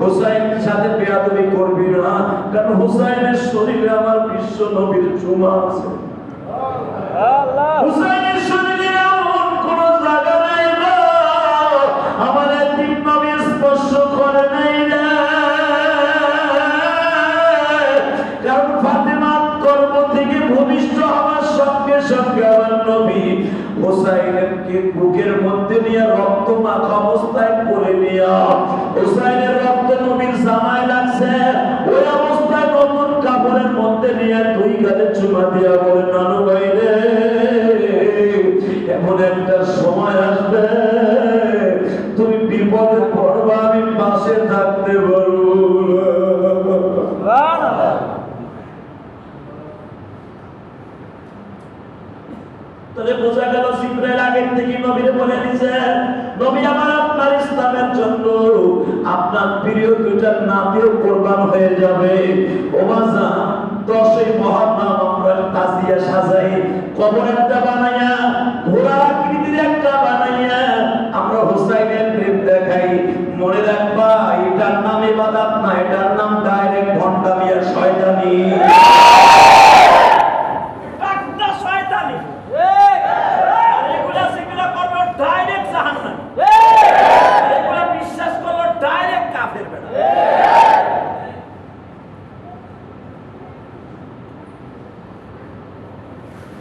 হোসাইনের সাথে বেয়াদবি করবি না। কারণ হোসাইনের শরীরে আমার বিশ্ব নবীর চুমা আছে। হোসাইনের শরীরে এমন কোন জায়গা নাই না আমার এতিম নবী স্পর্শ করে নাই না। কারণ ফাতেমার গর্ভ থেকে ভূমিষ্ঠ হওয়ার সঙ্গে সঙ্গে আমার নবী হোসাইনের বুকের মধ্যে নিয়ে রক্ত মাখা অবস্থায় পড়ে নিয়া, হোসাইনের রক্ত নবীর জামায় লাগছে, ওই অবস্থায় নতুন কাপড়ের মধ্যে নিয়ে 2 গালে চুমা দিয়া বলে, নানু ভাই রে, এমন একটা সময় আসবে তুমি বিপদে পড়বা, আমি পাশে থাকতে পারবো। তাহলে বোঝা গেল জিবরাইল আগের থেকে নবীরে বলে দিয়েছে, নবী আমার আপনার ইসলামের জন্য আপনার প্রিয় 2টা নাতিও কুরবান হয়ে যাবে। ও বাজান 10ই মুহররম আমরা তাজিয়া সাজাই, কবর একটা বানাইয়া, ঘোড়ার আকৃতির একটা বানাইয়া আমরা হোসাইনের প্রেম দেখাই। মনে রাখবা এটার নাম ইবাদত না, এটার নাম ডাইরেক্ট ভণ্ডামি আর শয়তানি।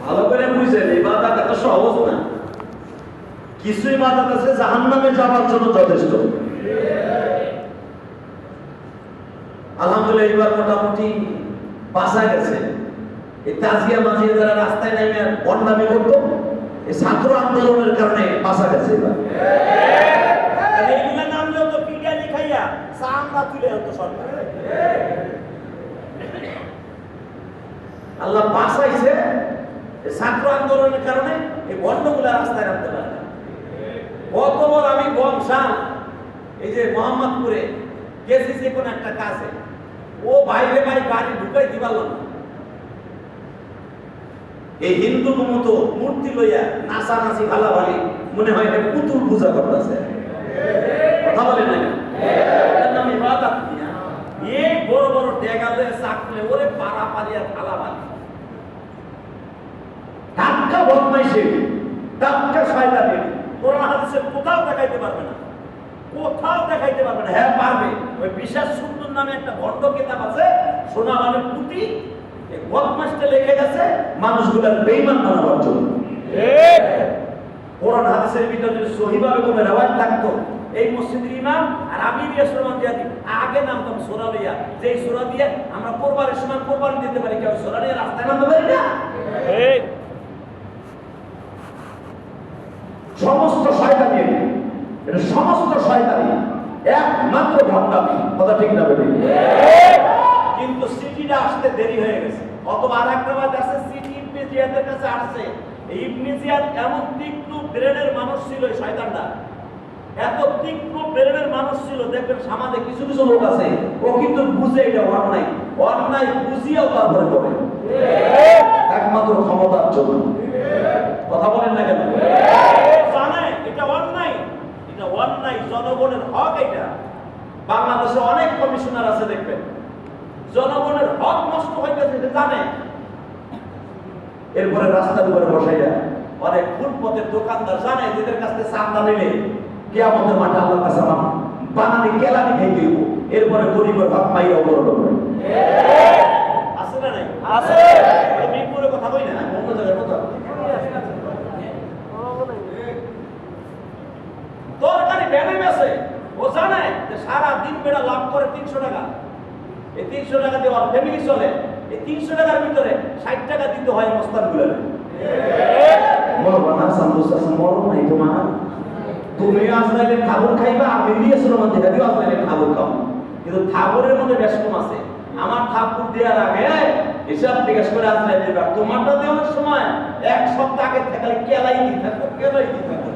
ভালো করে বুঝেন, ইবাদত এত সহজ না। কিছু ইবাদত আছে জাহান্নামে যাওয়ার জন্য যথেষ্ট। আলহামদুলিল্লাহ এবার মোটামুটি বাঁচা গেছে। এই তাজিয়া মাজিয়া যারা রাস্তায় নেমে বন্ডামি করতো, এই ছাত্র আন্দোলনের কারণে বাঁচা গেছে। এবার এইগুলা নামলেও তো পিডিয়া লিখাইয়া সামনা তুলে হতো সরকার। আল্লাহ বাঁচাইছে ছাত্র আন্দোলনের কারণে, এই বন্ডগুলা রাস্তায় নামতে পারে। গতবার আমি বংশাল এই যে মোহাম্মদপুরে গেছি যে কোন একটা কাজে, ও বাইরে গাড়ি ঢুকাই দিবার না, এই হিন্দু মতো মূর্তি লইয়া নাচানাচি ভালাভালি, মনে হয় পুতুল পূজা করতেছে। কথা বলেন না, এটার নাম ইবাদত না। এই বড় বড় ডেগালে চাকলে ওরে পারাপারি আর থালাবালি, টাটকা বদমাইশি, টাটকা শয়তানি। কোরআন হাদিসে কোথাও দেখাইতে পারবে না, কোথাও দেখাইতে পারবে না। হ্যাঁ পারবে, ওই বিশেষ সুন্দর নামে একটা ভণ্ড কিতাব আছে, সোনা মানে পুঁতি, এই বদমাইশটা লিখে গেছে মানুষগুলোর বেঈমান বানাবার জন্য। কোরআন হাদিসের ভিতরে যদি সহিভাবে কোনো রেওয়ায়াত থাকতো, এই মসজিদের ইমাম আর আমি রিয়াসমান দিয়া দিই আগে নামতাম সূরা লইয়া, যে সূরা দিয়ে আমরা কোরবানির সময় কোরবানি দিতে পারি, কেউ সূরা নিয়ে রাস্তায় নামতে পারি না। সমস্ত শয়তানি, এটা সমস্ত শয়তানি, একমাত্র ভণ্ডামি। কথা ঠিক না বেটি? কিন্তু সিটিটা আসতে দেরি হয়ে গেছে। অথবা আর একটা বাদ আছে, সিটি ইবনে জিয়াদের কাছে আসছে। এই ইবনে জিয়াদ এমন তীক্ষ্ণ ব্রেনের মানুষ ছিল, এই শয়তানটা এত তীক্ষ্ণ ব্রেনের মানুষ ছিল, দেখবেন সমাজে কিছু কিছু লোক আছে ও কিন্তু বুঝে এটা অন্যায়, অন্যায় বুঝিয়াও তারপরে করে, একমাত্র ক্ষমতার জন্য। কথা বলেন না কেন? জানে এটা অন্যায়, এটা অন্যায়, জনগণের হক এটা। বাংলাদেশে অনেক কমিশনার আছে দেখবেন, জনগণের হক নষ্ট হয়ে গেছে এটা জানে, এরপরে রাস্তার উপরে বসাইয়া অনেক ফুটপথের দোকানদার জানে এদের কাছ থেকে চাঁদা নিলে কিয়ামতের মাঠে আল্লাহর কাছে আমার বানানি কেলানি খাইতে হইব, এরপরে গরিবের হক পাইয়া অবরোধ করে। আছে না নাই? আছে। মিরপুরের কথা কই না, অন্য জায়গায় কথা। তরকারি ভ্যানে বেচে, ও জানে যে সারা দিন বেড়া লাভ করে 300 টাকা, এই 300 টাকা দিয়ে ওর ফ্যামিলি চলে, এই 300 টাকার ভিতরে 60 টাকা দিতে হয় মস্তানগুলো। মরবা না সামুস আসা মরো নাই তোমার, তুমি আজরাইলে খাবার খাইবা, আমি নিয়েছিল মধ্যে দিও আজরাইলে খাবার খাও, কিন্তু ঠাকুরের মধ্যে বেশকম আছে। আমার ঠাকুর দেওয়ার আগে হিসাব জিজ্ঞেস করে আজরাইল দিবা, তোমারটা দেওয়ার সময় এক সপ্তাহ আগে থাকলে কেলাই দি থাকো, কেলাই দি থাকো।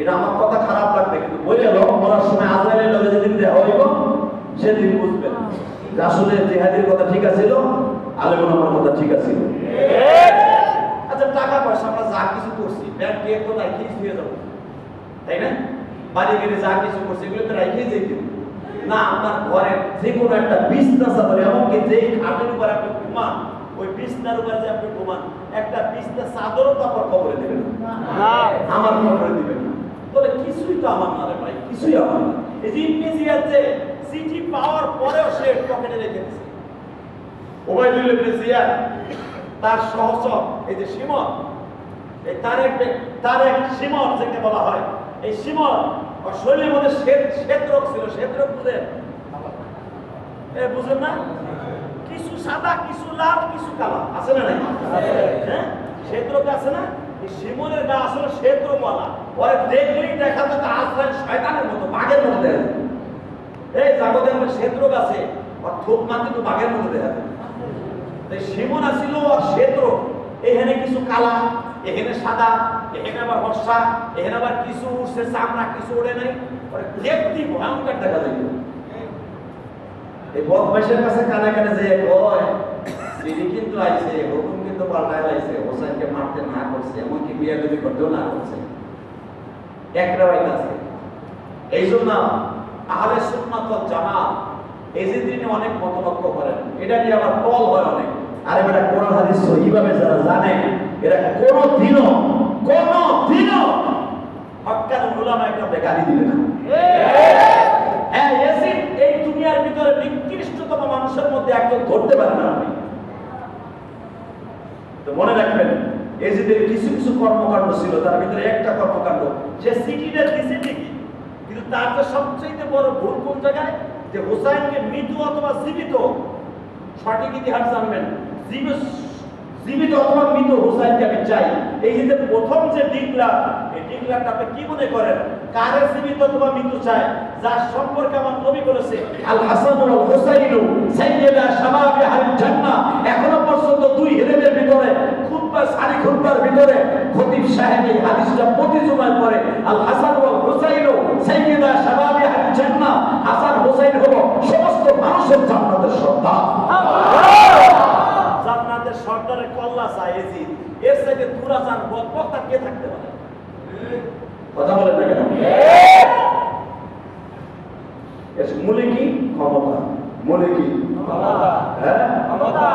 এটা আমার কথা খারাপ লাগবে, কিন্তু বলে রং করার সময় আজরাইলের লগে যেদিন দেওয়া হইব সেদিন বুঝবেন আসলে জিহাদের কথা ঠিক আছিল, আলেমুল আমার কথা ঠিক আছিল। আচ্ছা টাকা পয়সা আমরা যা কিছু করছি ব্যাংকে তো রাখি শুয়ে যাবো, তাই না? বাড়ি গেলে যা কিছু করছি এগুলো তো রাখি যেতে না, আপনার ঘরে যে কোনো একটা বিছনা চাদর, এমনকি যেই খাটের উপর আপনি ঘুমান ওই বিছনার উপর যে আপনি ঘুমান একটা বিছনা চাদরও তো আপনার কবরে দিবেন না, আমার কবরে দিবেন না, বলে কিছুই তো আমার না রে ভাই, কিছুই আমার না। এই যে ইবনে জিয়াদ যে চিঠি পাওয়ার পরেও সে পকেটে রেখে দিয়েছে, ওবাইদুল ইবনে জিয়াদ তার সহচর এই যে শিমর, এই তারেক শিমর যাকে বলা হয়, এই শিমর ওর শরীরের মধ্যে শ্বেত রোগ ছিল, শ্বেত রোগ বুঝেন? বুঝেন না? কিছু সাদা, কিছু লাল, কিছু কালো, আছে না নাই? হ্যাঁ, শ্বেত রোগ আছে না? এই শিমরের গা আসলে শ্বেত রোগ বলা, ওরে দেখলেই দেখা যেত আজরাইল শয়তানের মতো, বাঘের মতো দেখা যায়। এই জাগতের মধ্যে শ্বেত রোগ আছে, আর থোক মান কিন্তু বাঘের মতো দেখা যায়। তাই শিমন আসিল আর শ্বেত রোগ, এখানে কিছু কালা, এখানে সাদা, এখানে আবার বর্ষা, এখানে আবার কিছু উঠছে চামড়া, কিছু ওড়ে নাই, ওরে দেখতে ভয়ঙ্কর দেখা যায়। এই বদমাইশের কাছে কানে কানে যে কয় সিডি কিন্তু আইছে, হুকুম কিন্তু পাল্টায় আইছে, হোসেনকে মারতে না করছে, এমনকি বিয়াদবি করতেও না করছে, একটা ওয়াইট আছে। এই জন্য আহলে সুন্নাত ওয়াল জামাত এই যে দিনে অনেক মতলক্ষ্য করেন, এটা নিয়ে আবার টল হয় অনেক। আরে বেটা কোরআন হাদিস সহিভাবে যারা জানে এরা কোনোদিনও হক্কানি উলামা একরামকে গালি দিবে না। হ্যাঁ, ইয়াসিন এই দুনিয়ার ভিতরে নিকৃষ্টতম মানুষের মধ্যে একজন ধরতে পারে না আপনি। তো মনে রাখবেন এজিদের কিছু কিছু কর্মকাণ্ড ছিল, তার ভিতরে একটা কর্মকাণ্ড সে সিটিটা দিছে ঠিকই, কিন্তু তার তো সবচেয়ে বড় ভুল কোন জায়গায়, যে হুসাইনকে মৃত অথবা জীবিত, সঠিক ইতিহাস জানবেন, জীবিত অথবা মৃত হুসাইনকে আমি চাই। এই যে প্রথম যে ডিক্লার, এই ডিক্লারটা আপনি কি মনে করেন কারে জীবিত অথবা মৃত চায়? যার সম্পর্কে আমার নবী বলেছে আল হাসান ওয়াল হুসাইন সাইয়্যিদা শাবাবি আল জান্নাহ। এখনো পর্যন্ত দুই হিরেমের ভিতরে খুতবা, সারি খুতবার ভিতরে খতিব সাহেব এই হাদিসটা প্রতি জুমায় পড়ে, আল হাসান ওয়াল হুসাইন সাইয়্যিদা শাবাবি আল জান্নাহ। হাসান হুসাইন হলো সমস্ত মানুষের জান্নাতের সর্দার। জান্নাতের সর্দারের কল্লা চায় এজিদ, এর সাথে দুরাজান বকবক্তা কে থাকতে পারে? কথা বলেন না কেন? এর মূলে কি? ক্ষমতা। মূলে কি? ক্ষমতা। হ্যাঁ, ক্ষমতা।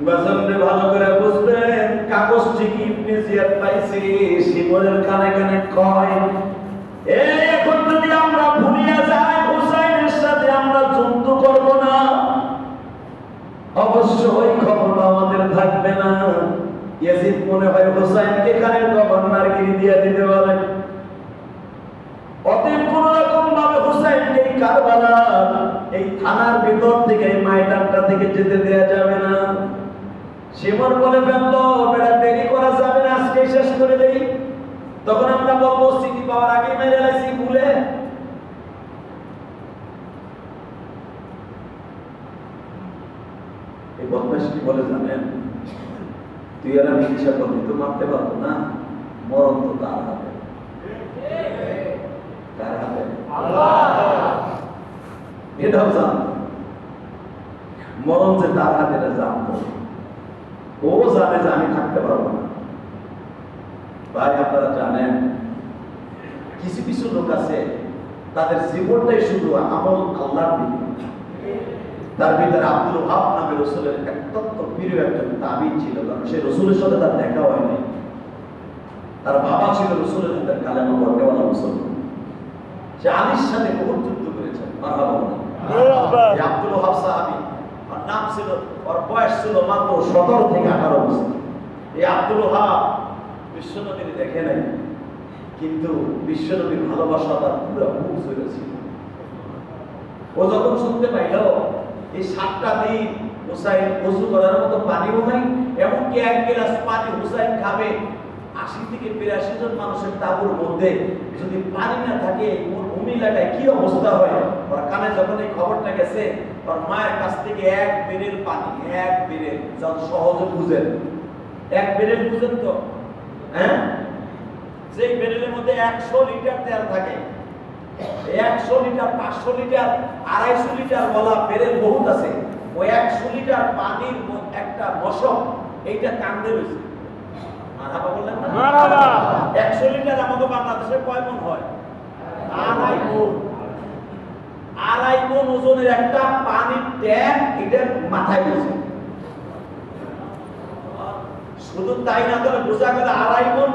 বাজারে ভালো করে বুঝবেন, কাগজ ঠিকই ইবনে জিয়াদ পাইছি, শিমরের কানে কানে কয় এখন যদি আমরা ভুলিয়া যাই হুসাইনের সাথে আমরা যুদ্ধ করব না, অবশ্যই ক্ষমতা আমাদের থাকবে না। ইয়াজিদ মনে হয় হুসাইনকে খানের গভর্নরগিরি দিয়ে দিতে পারে, অতএব কোন রকম ভাবে হুসাইনকে কারবালা এই থানার ভিতর থেকে এই ময়দানটা থেকে যেতে দেয়া যাবে না। শিমর বলে ফেললো বেটা দেরি করা যাবে না, আজকে শেষ করে দেই, তখন আমরা বলবো সিটি পাওয়ার আগে মেরে লাইছি ভুলে। এই বদমাশ কি বলে জানেন?
তুই আর আমি ইচ্ছা করবি তো মারতে পারবো না, মরণ তো তার হাতে। কার হাতে? এটাও জানতো, মরণ যে তার হাতে এটা জানতো। ও জানে যে আমি থাকতে পারবো না। ভাই আপনারা জানেন কিছু কিছু লোক আছে তাদের জীবনটাই শুধু আমল আল্লাহর দিকে। তার ভিতরে আব্দুল ওহাব নামে রসুলের অত্যন্ত প্রিয় একজন তাবিঈ ছিল, কারণ সে রসুলের সাথে তার দেখা হয় নাই। তার বাবা ছিল রসুলের হাতে কালেমা পড়নেওয়ালা মুসলমান। সে আলীর সাথে বহুত যুদ্ধ করেছেন। আব্দুল ওহাব সাহাবী, ওর নাম ছিল, ওর বয়স ছিল মাত্র 17 থেকে 18 বছর। এই আব্দুল ওহাব বিশ্বনবীর দেখে নাই, কিন্তু বিশ্বনবীর ভালোবাসা তার পুরো বুক জুড়ে ছিল। ও যখন শুনতে পাইল এই 7টা দিন হুসাইন ওযু করার মতো পানিও নাই, এমনকি 1 গ্লাস পানি হুসাইন খাবে 80 থেকে 82 জন মানুষের তাঁবুর মধ্যে, যদি পানি না থাকে ভূমি এলাকায় কি অবস্থা হয়। ওর কানে যখন এই খবরটা গেছে, ওর মায়ের কাছ থেকে 1 বেরেল পানি, 1 বেরেল, যত সহজে বুঝেন 1 বেরেল বুঝেন তো, হ্যাঁ, যেই বেরেলের মধ্যে 100 লিটার তেল থাকে, 100 লিটার, 500 লিটার, 250 লিটার বলা বেরেল বহুত আছে। ওই 100 লিটার পানির একটা মশক এইটা কান্দে রয়েছে। মারহাবা বললেন না? মারহাবা। 100 লিটার আমাদের বাংলাদেশে কয় মণ হয়? 2.5 মণ। 2.5 মণ ওজনের একটা পানির ট্যাঙ্ক এটা মাথায় রয়েছে। শুধু তাই না, তাহলে বোঝা গেল 2.5 মণ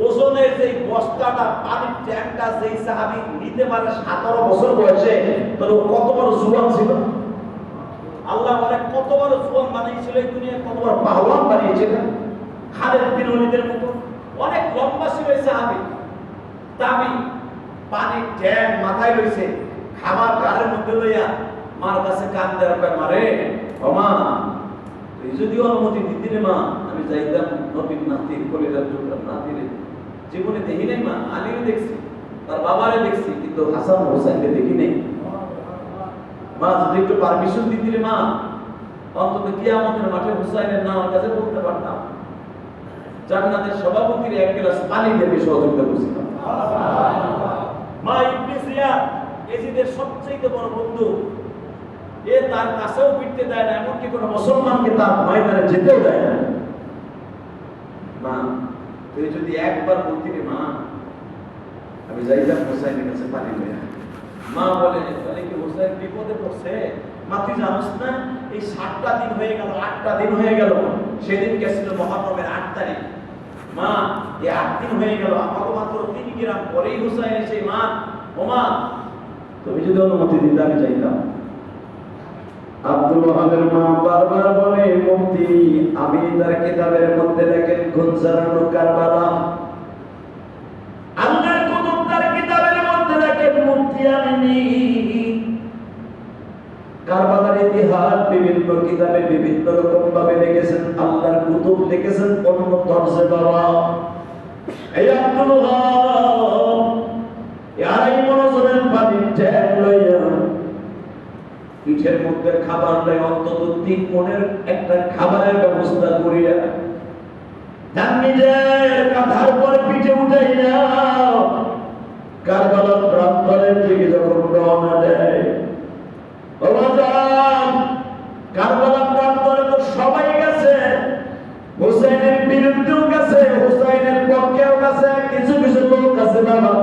ওজনের যে বস্তাটা, পানির ট্যাঙ্কটা যেই সাহাবী নিতে পারে 17 বছর বয়সে, তাহলে কত বড় জুয়ান ছিল। আল্লাহ বলে কত বড় জুয়ান বানিয়েছিল এই দুনিয়ায়, কত বড় পাহলওয়ান বানিয়েছিলেন। খালিদ বিন ওয়ালিদের মতো অনেক লম্বা ছিল এই সাহাবী। তাবি পানির ট্যাঙ্ক মাথায় রয়েছে, খাবার গালের মধ্যে লইয়া মার কাছে কান্দে আর কয়, মারে ও মা, তুই যদি অনুমতি দিতি রে মা, আমি যাইতাম নবীর নাতির কলিজার টুকরার নাতিরে। জীবনে দেখি নাই মা, আলীরে দেখছি, তার বাবারে দেখছি, কিন্তু হাসান হোসেনকে দেখি নাই। মা যদি একটু পারমিশন দিতি রে মা, অন্তত কিয়ামতের মাঠে হুসাইনের নাম কাছে বলতে পারতাম, জান্নাতের সভাপতির 1 গ্লাস পানি দেবে সহযোগিতা করছিলাম। মা ইবনে জিয়াদ এজিদের সবচেয়ে বড় বন্ধু, এ তার কাছেও ফিরতে দেয় না, এমনকি কোনো মুসলমানকে তার ময়দানে যেতেও দেয় না। মা তুই যদি একবার বলতি রে মা, আমি যাইতাম হুসাইনের কাছে পানি নিয়ে। মা বলে, তাহলে কি হুসাইন বিপদে পড়ছে? মা তুই জানোস না এই 7টা দিন হয়ে গেল, 8টা দিন হয়ে গেল, সেদিন গেছিল মুহররমের 8 তারিখ। মা এই 8 দিন হয়ে গেল, আমাকে মাত্র 3 গ্রাম পরেই হুসাইন এসে, মা ও মা তুমি যদি অনুমতি দিতে আমি যাইতাম। আব্দুল ওহাবের মা বারবার বলে, মুফতি আমি তার কিতাবের মধ্যে লেখেন গুনজারানুল কারবালা, আল্লাহর কুতুব তার কিতাবের মধ্যে লেখেন, মুফতি আমি কারবালার ইতিহাস বিভিন্ন কিতাবে বিভিন্ন রকম ভাবে লিখেছেন, আল্লাহর কুতুব লিখেছেন অন্য তরজে বাবা। এই আব্দুল ওহাব এই মনোজনের পানির ট্যাঙ্ক লইয়া পিঠের মধ্যে খাবার নেই, অন্তত 3 মণের একটা খাবারের ব্যবস্থা করিয়া তার নিজের কাঁধার পরে পিঠে উঠাই না কারবালার প্রান্তরের দিকে যখন রওনা দেয়। কারবালার প্রান্তরে তো সবাই গেছে, হুসাইনের বিরুদ্ধেও গেছে, হুসাইনের পক্ষেও গেছে, কিছু কিছু লোক আছে বাবা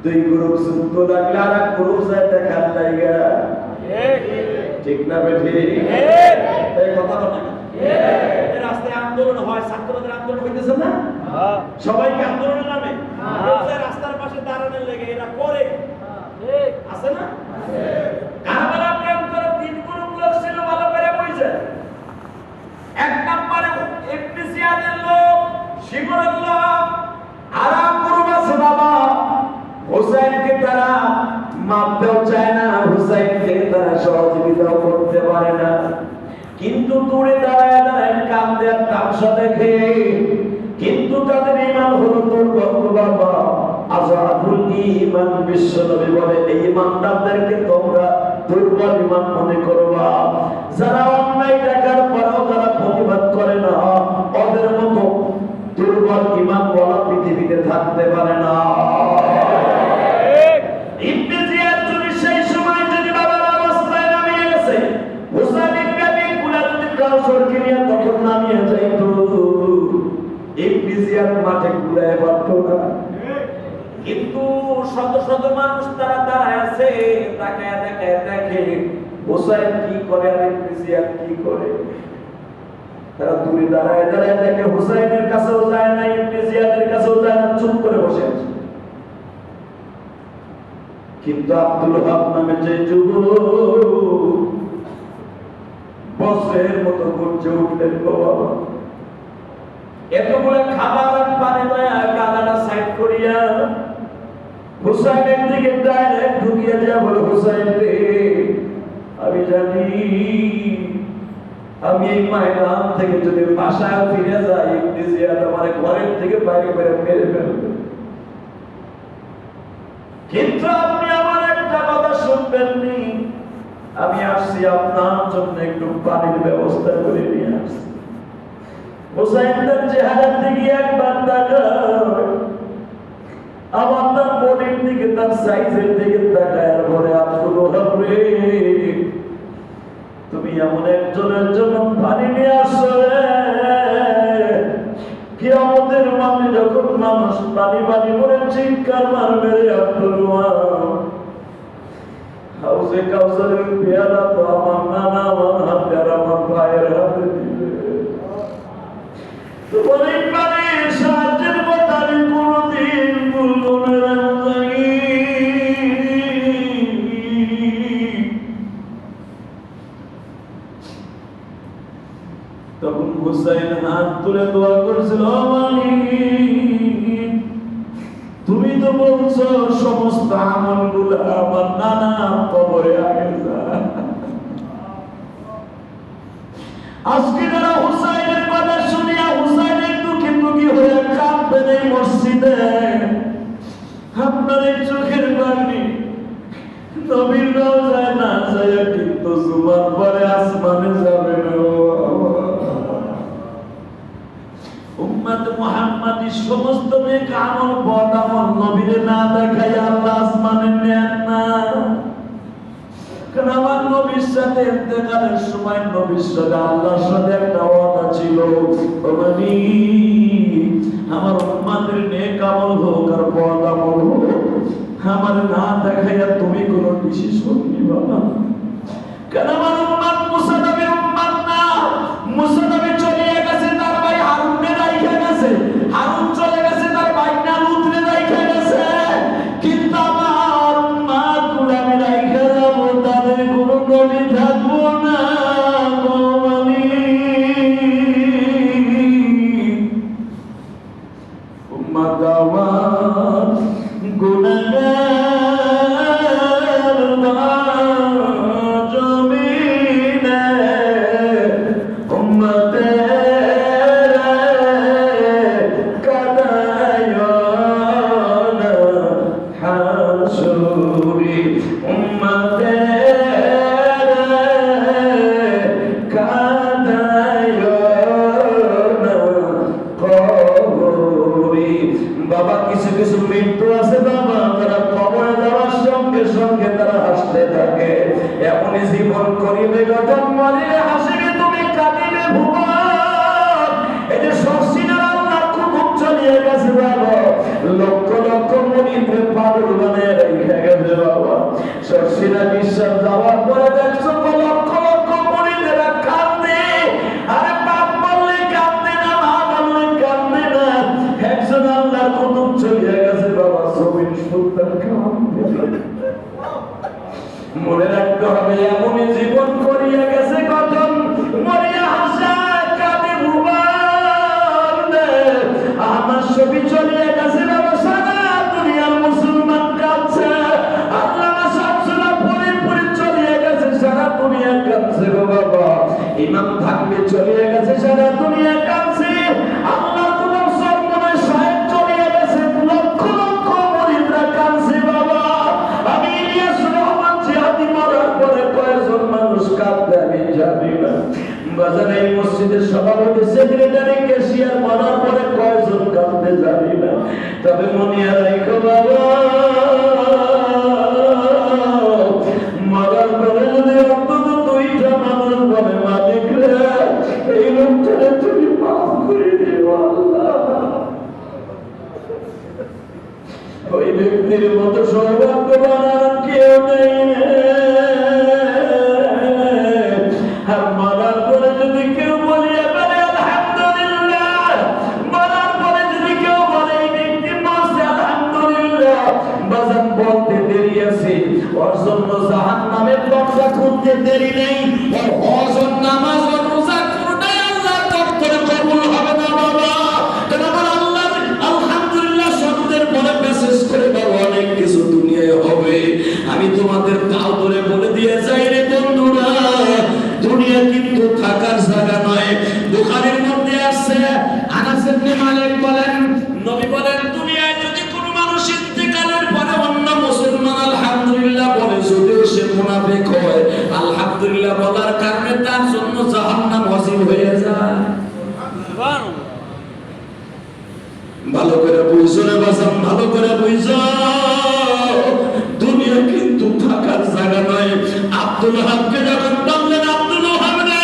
2 গ্রুপ যুদ্ধ লাগলে আর এক গ্রুপ যায় দেখার লাইগা, ঠিক না বেঠি? এই কথা বল না, এই রাস্তায় আন্দোলন হয়, ছাত্রদের আন্দোলন হইতেছে না, সবাইকে আন্দোলনের নামে রাস্তার পাশে দাঁড়ানোর লেগে এরা করে, আছে না? কারবালার প্রান্তরে 3 গ্রুপ লোক ছিল, ভালো করে বুঝছে। 1 নম্বরে ইবনে জিয়াদের লোক, শিমরের লোক, আর এক গ্রুপ আছে বাবা হুসাইনকে তারা মাপতেও চায় না, হুসাইনকে তারা সহযোগিতাও করতে পারে না, কিন্তু দূরে দাঁড়ায় দাঁড়ায় কান্দে আর তামসা দেখে। কিন্তু তাদের ঈমান হলো দুর্বল বাবা, আযাবুল ঈমান। বিশ্বনবী বলে, এই ঈমানদারদেরকে তোমরা দুর্বল ঈমান মনে করবা, যারা অন্যায় দেখার পরেও তারা প্রতিবাদ করে না, ওদের মতো দুর্বল ঈমান ওয়ালা পৃথিবীতে থাকতে পারে না। ইবনে জিয়াদ যদি সেই সময় যদি বাবার অবস্থায় নামিয়ে গেছে, হুসাইন ইবনে আবি কুলা যদি কাউসারকে নিয়ে তখন নামিয়ে যাইতো, ইবনে জিয়াদ মাঠে ঘুরায় পারতো না।
কিন্তু শত শত মানুষ তারা দাঁড়ায় আছে, তাকায় দেখায় দেখে
হুসাইন কি করে আর ইবনে জিয়াদ কি করে। তারা দূরে দাঁড়ায় দাঁড়ায় দেখে হুসাইনের কাছেও যায় না, ইবনে জিয়াদের কাছেও যায় না, চুপ করে বসে আছে। কিন্তু আব্দুল ওহাব নামে যে যুবক বজ্রের মতো গর্জে উঠলেন, গো বাবা,
এতগুলো খাবার আর পানি দেয়া কাদাটা সাইড করিয়া
হুসাইনের দিকে ডাইরেক্ট ঢুকিয়ে দেয়া বলে, হুসাইন রে, আমি জানি আমি এই ময়দান থেকে যদি বাসায় ফিরে যাই, ইবনে জিয়াদ আমার ঘরের থেকে বাইরে বের মেরে ফেলবে। কিন্তু আপনি আমার একটা কথা শুনবেননি, আমি আসছি আপনার জন্য একটু পানির ব্যবস্থা করে নিয়ে আসছি। হুসাইন তার চেহারার দিকে একবার তাকায়, আমার তার বডির দিকে, তার সাইজের দিকে তাকায়, আর বলে, আব্দুল ওহাব রে, তুমি এমন একজনের জন্য পানি নিয়ে আসছো রে, কিয়ামতের মাঠে যখন মানুষ পানি পানি করে চিৎকার মারবে রে আব্দুল ওহাব, হাউজে কাউসারের পেয়ালা তো আমার নানা, আমার হাতে আর আমার ভাইয়ের হাতে দিবে। তোমার এই পানির সাহায্যের কথা আমি কোনদিন ভুলবো না। তখন হুসাইন হাত তুলে দোয়া করেছিল, মালিক, তুমি তো বলছো সমস্ত আমলগুলো আমার নানা কবরে আগে যায়। আজকে যারা হুসাইনের কথা শুনিয়া হুসাইনের দুঃখে দুঃখী হয়ে কাঁদবেন এই মসজিদে, আপনার এই চোখের পানি নবীর রওজায় না যায় কিন্তু জুমার পরে আসমানে যাবে না। উম্মত মুহাম্মাদি সমস্ত নেক আমল বদ আমল নবীরে না দেখায় আল্লাহ আসমানে নেন না। কারণ আমার নবীর সাথে ইন্তেকালের সময় নবীর সাথে আল্লাহর সাথে একটা ওয়াদা ছিল, নবী আমার উম্মতের নেক আমল হোক আর বদ আমল হোক, আমার না দেখাইয়া তুমি কোনো ডিসিশন নিবা না। কারণ আমার উম্মত মুসা নবীর উম্মত না। মুসা নবী চলে গেছে, তার ভাই হারুনকে রাইখা গেছে, হারুন চলে গেছে, তার ভাই লূতকে রাইখা গেছে। কিন্তু আমার উম্মত গুলো আমি রাইখা যাবো, তাদের কোনো নবী থাকবো না। উম্মত আমার গুনাহগার জমিনে উম্মতের কাদায়না হাসুরি, উম্মতের কাদায়না কবরি। বাবা, কিছু কিছু মৃত্যু আছে বাবা, তারা কবরে যাওয়ার সঙ্গে সঙ্গে তারা হাসতে থাকে। এমনই জীবন করিবে গঠন, মরিলে হাসিবে তুমি, কাঁদিবে ভুবন। এই যে শর্ষিনার আল্লাহ খুব চলিয়ে গেছে বাবা, লক্ষ লক্ষ মরিদরে পাগল বানিয়ে রেখে গেছে বাবা। শর্ষিনা বিশ্বাস যাওয়ার পরে দেখছো লক্ষ লক্ষ মরিদেরা কাঁদে। আরে বাপ বললে কাঁদে না, মা বললে কাঁদে না। একজন আল্লাহর কুতুব চলিয়ে গেছে বাবা, জমিন সুলতান কাঁদে। মনে রাখতে হবে, এমনই জীবন করিয়া গেছে গঠন, মরিয়া হাসা কাঁদে ভুবন। আমার ছবি চলিয়ে গেছে বাবা, সারা দুনিয়ার মুসলমান কাঁদছে। আল্লামা শামসুল্লাহ ফরিদপুরি চলিয়ে গেছে, সারা দুনিয়া কাঁদছে গো বাবা। ইমাম থাকবে চলিয়ে গেছে, সারা দুনিয়া কাঁদছে। আল্লাহ তোমার সর্বনাশ সাহেব চলিয়ে গেছে, লক্ষ লক্ষ মরিদরা কাঁদছে বাবা। আমি ইলিয়াস রহমান জিহাদি মরার পরে কয়েকজন মানুষ কাঁদবেন, তবে মনে রাখো বাবা, মরার পরে যদি অন্তত দুইটা মানুষ বলে মালিক রে এই লোকটারে তুমি মাফ করে দিও আল্লাহ, ওই ব্যক্তির মতো সৌভাগ্যবান আর কেউ নেই। আর মরার পরে যদি কেউ বলিয়া বলে আলহামদুলিল্লাহ, মরার পরে যদি কেউ বলে এই ব্যক্তি মরছে আলহামদুলিল্লাহ, বাজান বলতে দেরি আছে, ওর জন্য জাহান্নামের দরজা খুলতে দেরি নেই। ওর হজ ও নামাজ ও রোজা কোনটাই আল্লাহর দরবারে কবুল হবে না বাবা। কারণ আমার আল্লাহ আলহামদুলিল্লাহ শব্দের পরে মেসেজ করে বাবা অনেক কিছু দুনিয়ায় হবে। আমি তোমাদের তাও ধরে বলে দিয়ে যাই রে বন্ধুরা, দুনিয়া কিন্তু থাকার জায়গা নয়। বুখারীর মধ্যে আছে, আনাস ইবনে মালিক বলেন, নবী বলেন, দুনিয়ায় যদি কোনো মানুষ ইন্তেকালের পরে অন্য মুসলমান আলহামদুলিল্লাহ বলে, যদিও সে মুনাফিক হয়, আলহামদুলিল্লাহ বলার কারণে তার জন্য জাহান্নাম ওয়াজিব হয়ে যায়। সুবহানাল্লাহ। ভালো করে বুঝো রে বাজান, ভালো করে বুঝো, দুনিয়া কিন্তু থাকার জায়গা নয়। আব্দুল ওহাবকে যখন বললেন, আব্দুল ওহাব রে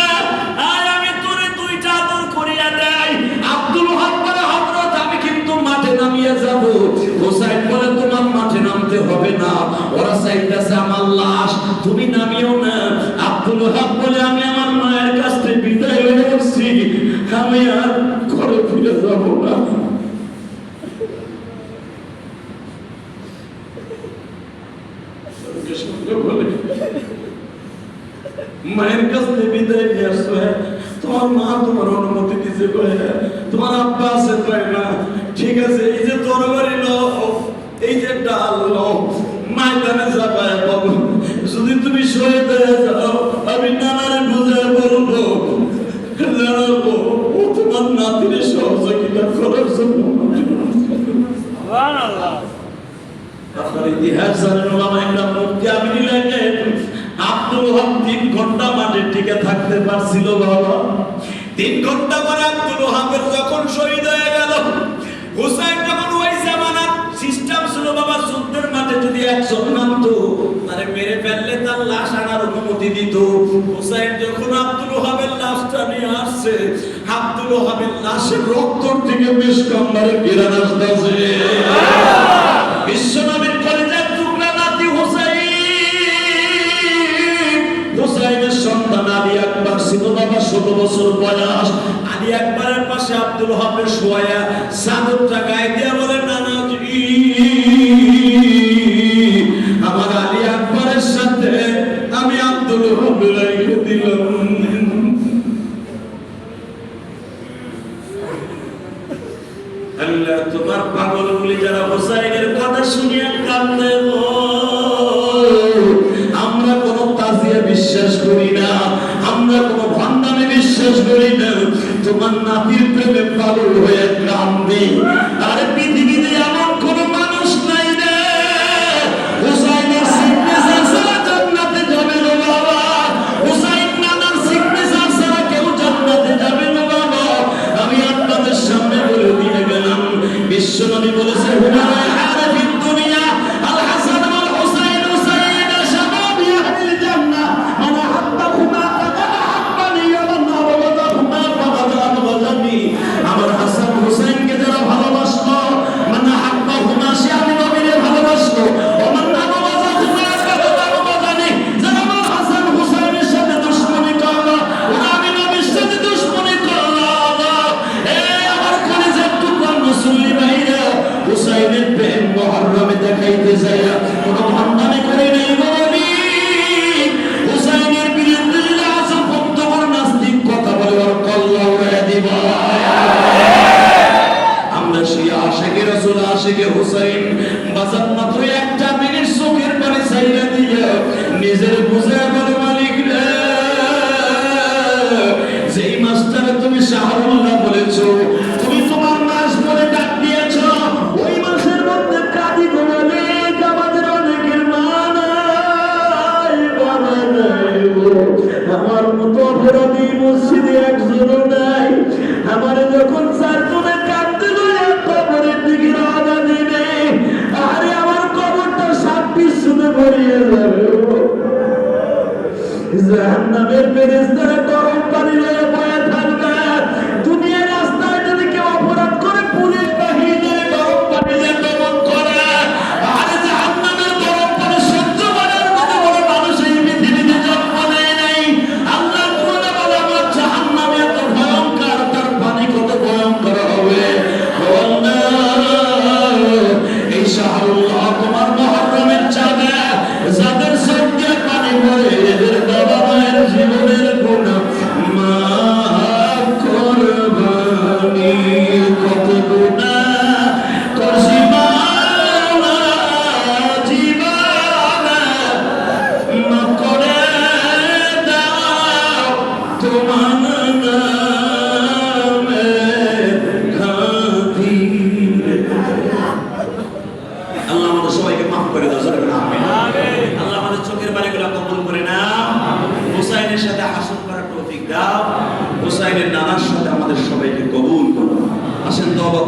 আয় আমি তোরে দুইটা আদর করিয়া দেই, আব্দুল ওহাব বলে, হযরত আমি কিন্তু মাঠে নামিয়ে যাব। হোসাইন বলে, তোমার মাঠে নামতে হবে না, ওরা চাইতেছে আমার লাশ, তুমি নামিও না। আব্দুল ওহাব বলে, আমি আমার মায়ের কাছ থেকে বিদায় হয়ে আসছি, আমি আর ঘরে ফিরে যাব না। মায়ের কাছ থেকে বিদায় নিয়ে আসছো, তোমার মা তোমার অনুমতি দিছে, তোমার আব্বা আছে না, ঠিক আছে, এই যে তরবারি লো, এই যে ডাল লো, ময়দানে যাবায় বাবু, যদি তুমি শহীদ হয়ে যাও আমি নানারে বুঝায় বলবো, জানাবো ও তোমার নাতিরে সহযোগিতা করার জন্য। আপনার ইতিহাস জানেন বাবা, একটা মুক্তি আমি লেখেন, আব্দুল ওহাব 3 ঘন্টা মাঠে টিকে থাকতে পারছিল বাবা। 3 ঘন্টা পরে আব্দুল ওহাবের যখন শহীদ হয়ে গেল, হুসাইন যখন ওই জামানার সিস্টেম ছিল বাবা, যুদ্ধের মাঠে যদি একজন নামতো তারে মেরে ফেললে তার লাশ আনার অনুমতি দিত। হুসাইন যখন আব্দুল ওহাবের লাশটা নিয়ে আসছে, আব্দুল ওহাবের লাশের রক্ত থেকে বেশ কম্বারে ঘিরে আসতেছে। বিশ্বনবীর কলিজার টুকরা নাতি হুসাইন, হুসাইনের সন্তান আলী আকবর ছিল বাবা 16 বছর বয়স। আলী আকবরের পাশে আব্দুল ওহাবের শোয়া, চাদরটা গায়ে দিয়ে বলে, নানাজি আমার আলী আকবরের সাথে আমি আব্দুল ওহাব রেখে দিলাম। আল্লাহ তোমার পাগলগুলি যারা হোসাইনের কথা শুনিয়া কাঁদে, আমরা কোনো তাজিয়া বিশ্বাস করি না, আমরা কোনো ভণ্ডামি বিশ্বাস করি না, তোমার নাতির প্রেমে পাগল হয়ে কাঁদে। আরে পৃথিবীতে এমন কোনো মানুষ নাই রে হোসাইনের সিগনেচার ছাড়া জান্নাতে যাবে না বাবা, হোসাইন নানার সিগনেচার ছাড়া কেউ জান্নাতে যাবে না বাবা। আমি আপনাদের সামনে বলে দিয়ে গেলাম, বিশ্বনবী বলেছে, হুমায়ুন হারিফিদ দুনিয়া আল হাসান ওয়াল হুসাইন হুসাইন শাবাবি আহলিল জান্নাহ, মান আহাব্বাহুমা ফাকাদ আহাব্বানি ওয়া মান আবগাদাহুমা ফাকাদ আবগাদানি। আমার হাসান হুসাইনকে যারা ভালোবাসলো, মান আহাব্বাহুমা সে আমি নবীকে ভালোবাসলো, ওয়া মান আবগাদাহুমা ফাকাদ আবগাদানি। যারা আমার হাসান হুসাইনের সাথে দুশমনি করলো, ওরা আমি নবীর সাথে দুশমনি করলো। এই আমার কলিজার টুকরা মুসলিম ভাইরা, হুসাইনের প্রেম মুহররমে দেখাইতে যাইয়া কোনো ভণ্ডামি করে নাই নবী। হুসাইনের বিরুদ্ধে আজব ভক্তগণ নাস্তিক কথা বলে ওর কল্লা উড়াইয়া দিব। আমরা সেই আশিকে রাসূল আশিকে হুসাইন বাজার মাত্র একটা মিনিট চোখের পানি ছাইড়া দিয়ে নিজের বুঝায় বলে, মালিক রে যেই মাসটারে তুমি শাহরুল্লাহ বলেছো, তুমি তোমার মাস বলে ডাক দিয়েছো, ওই মাসের মধ্যে কাঁদি ঘুমালে আমাদের অনেকের মা নাই, বাবা নাই, আমার মতো অপরাধী মসজিদে একজনও নাই। আমার যখন 4 জনে কাঁদতে লইয়া কবরের দিকে রওনা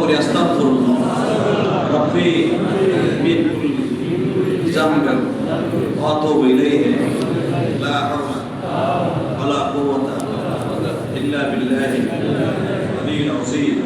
করি আস্তাগফিরুল্লাহ রাব্বি মিন কুল্লি জামবিন ওয়া আতুবু ইলাইহি লা হাওলা ওয়ালা কুওয়াতা ইল্লা বিল্লাহি আল-আলিyyil আযীম।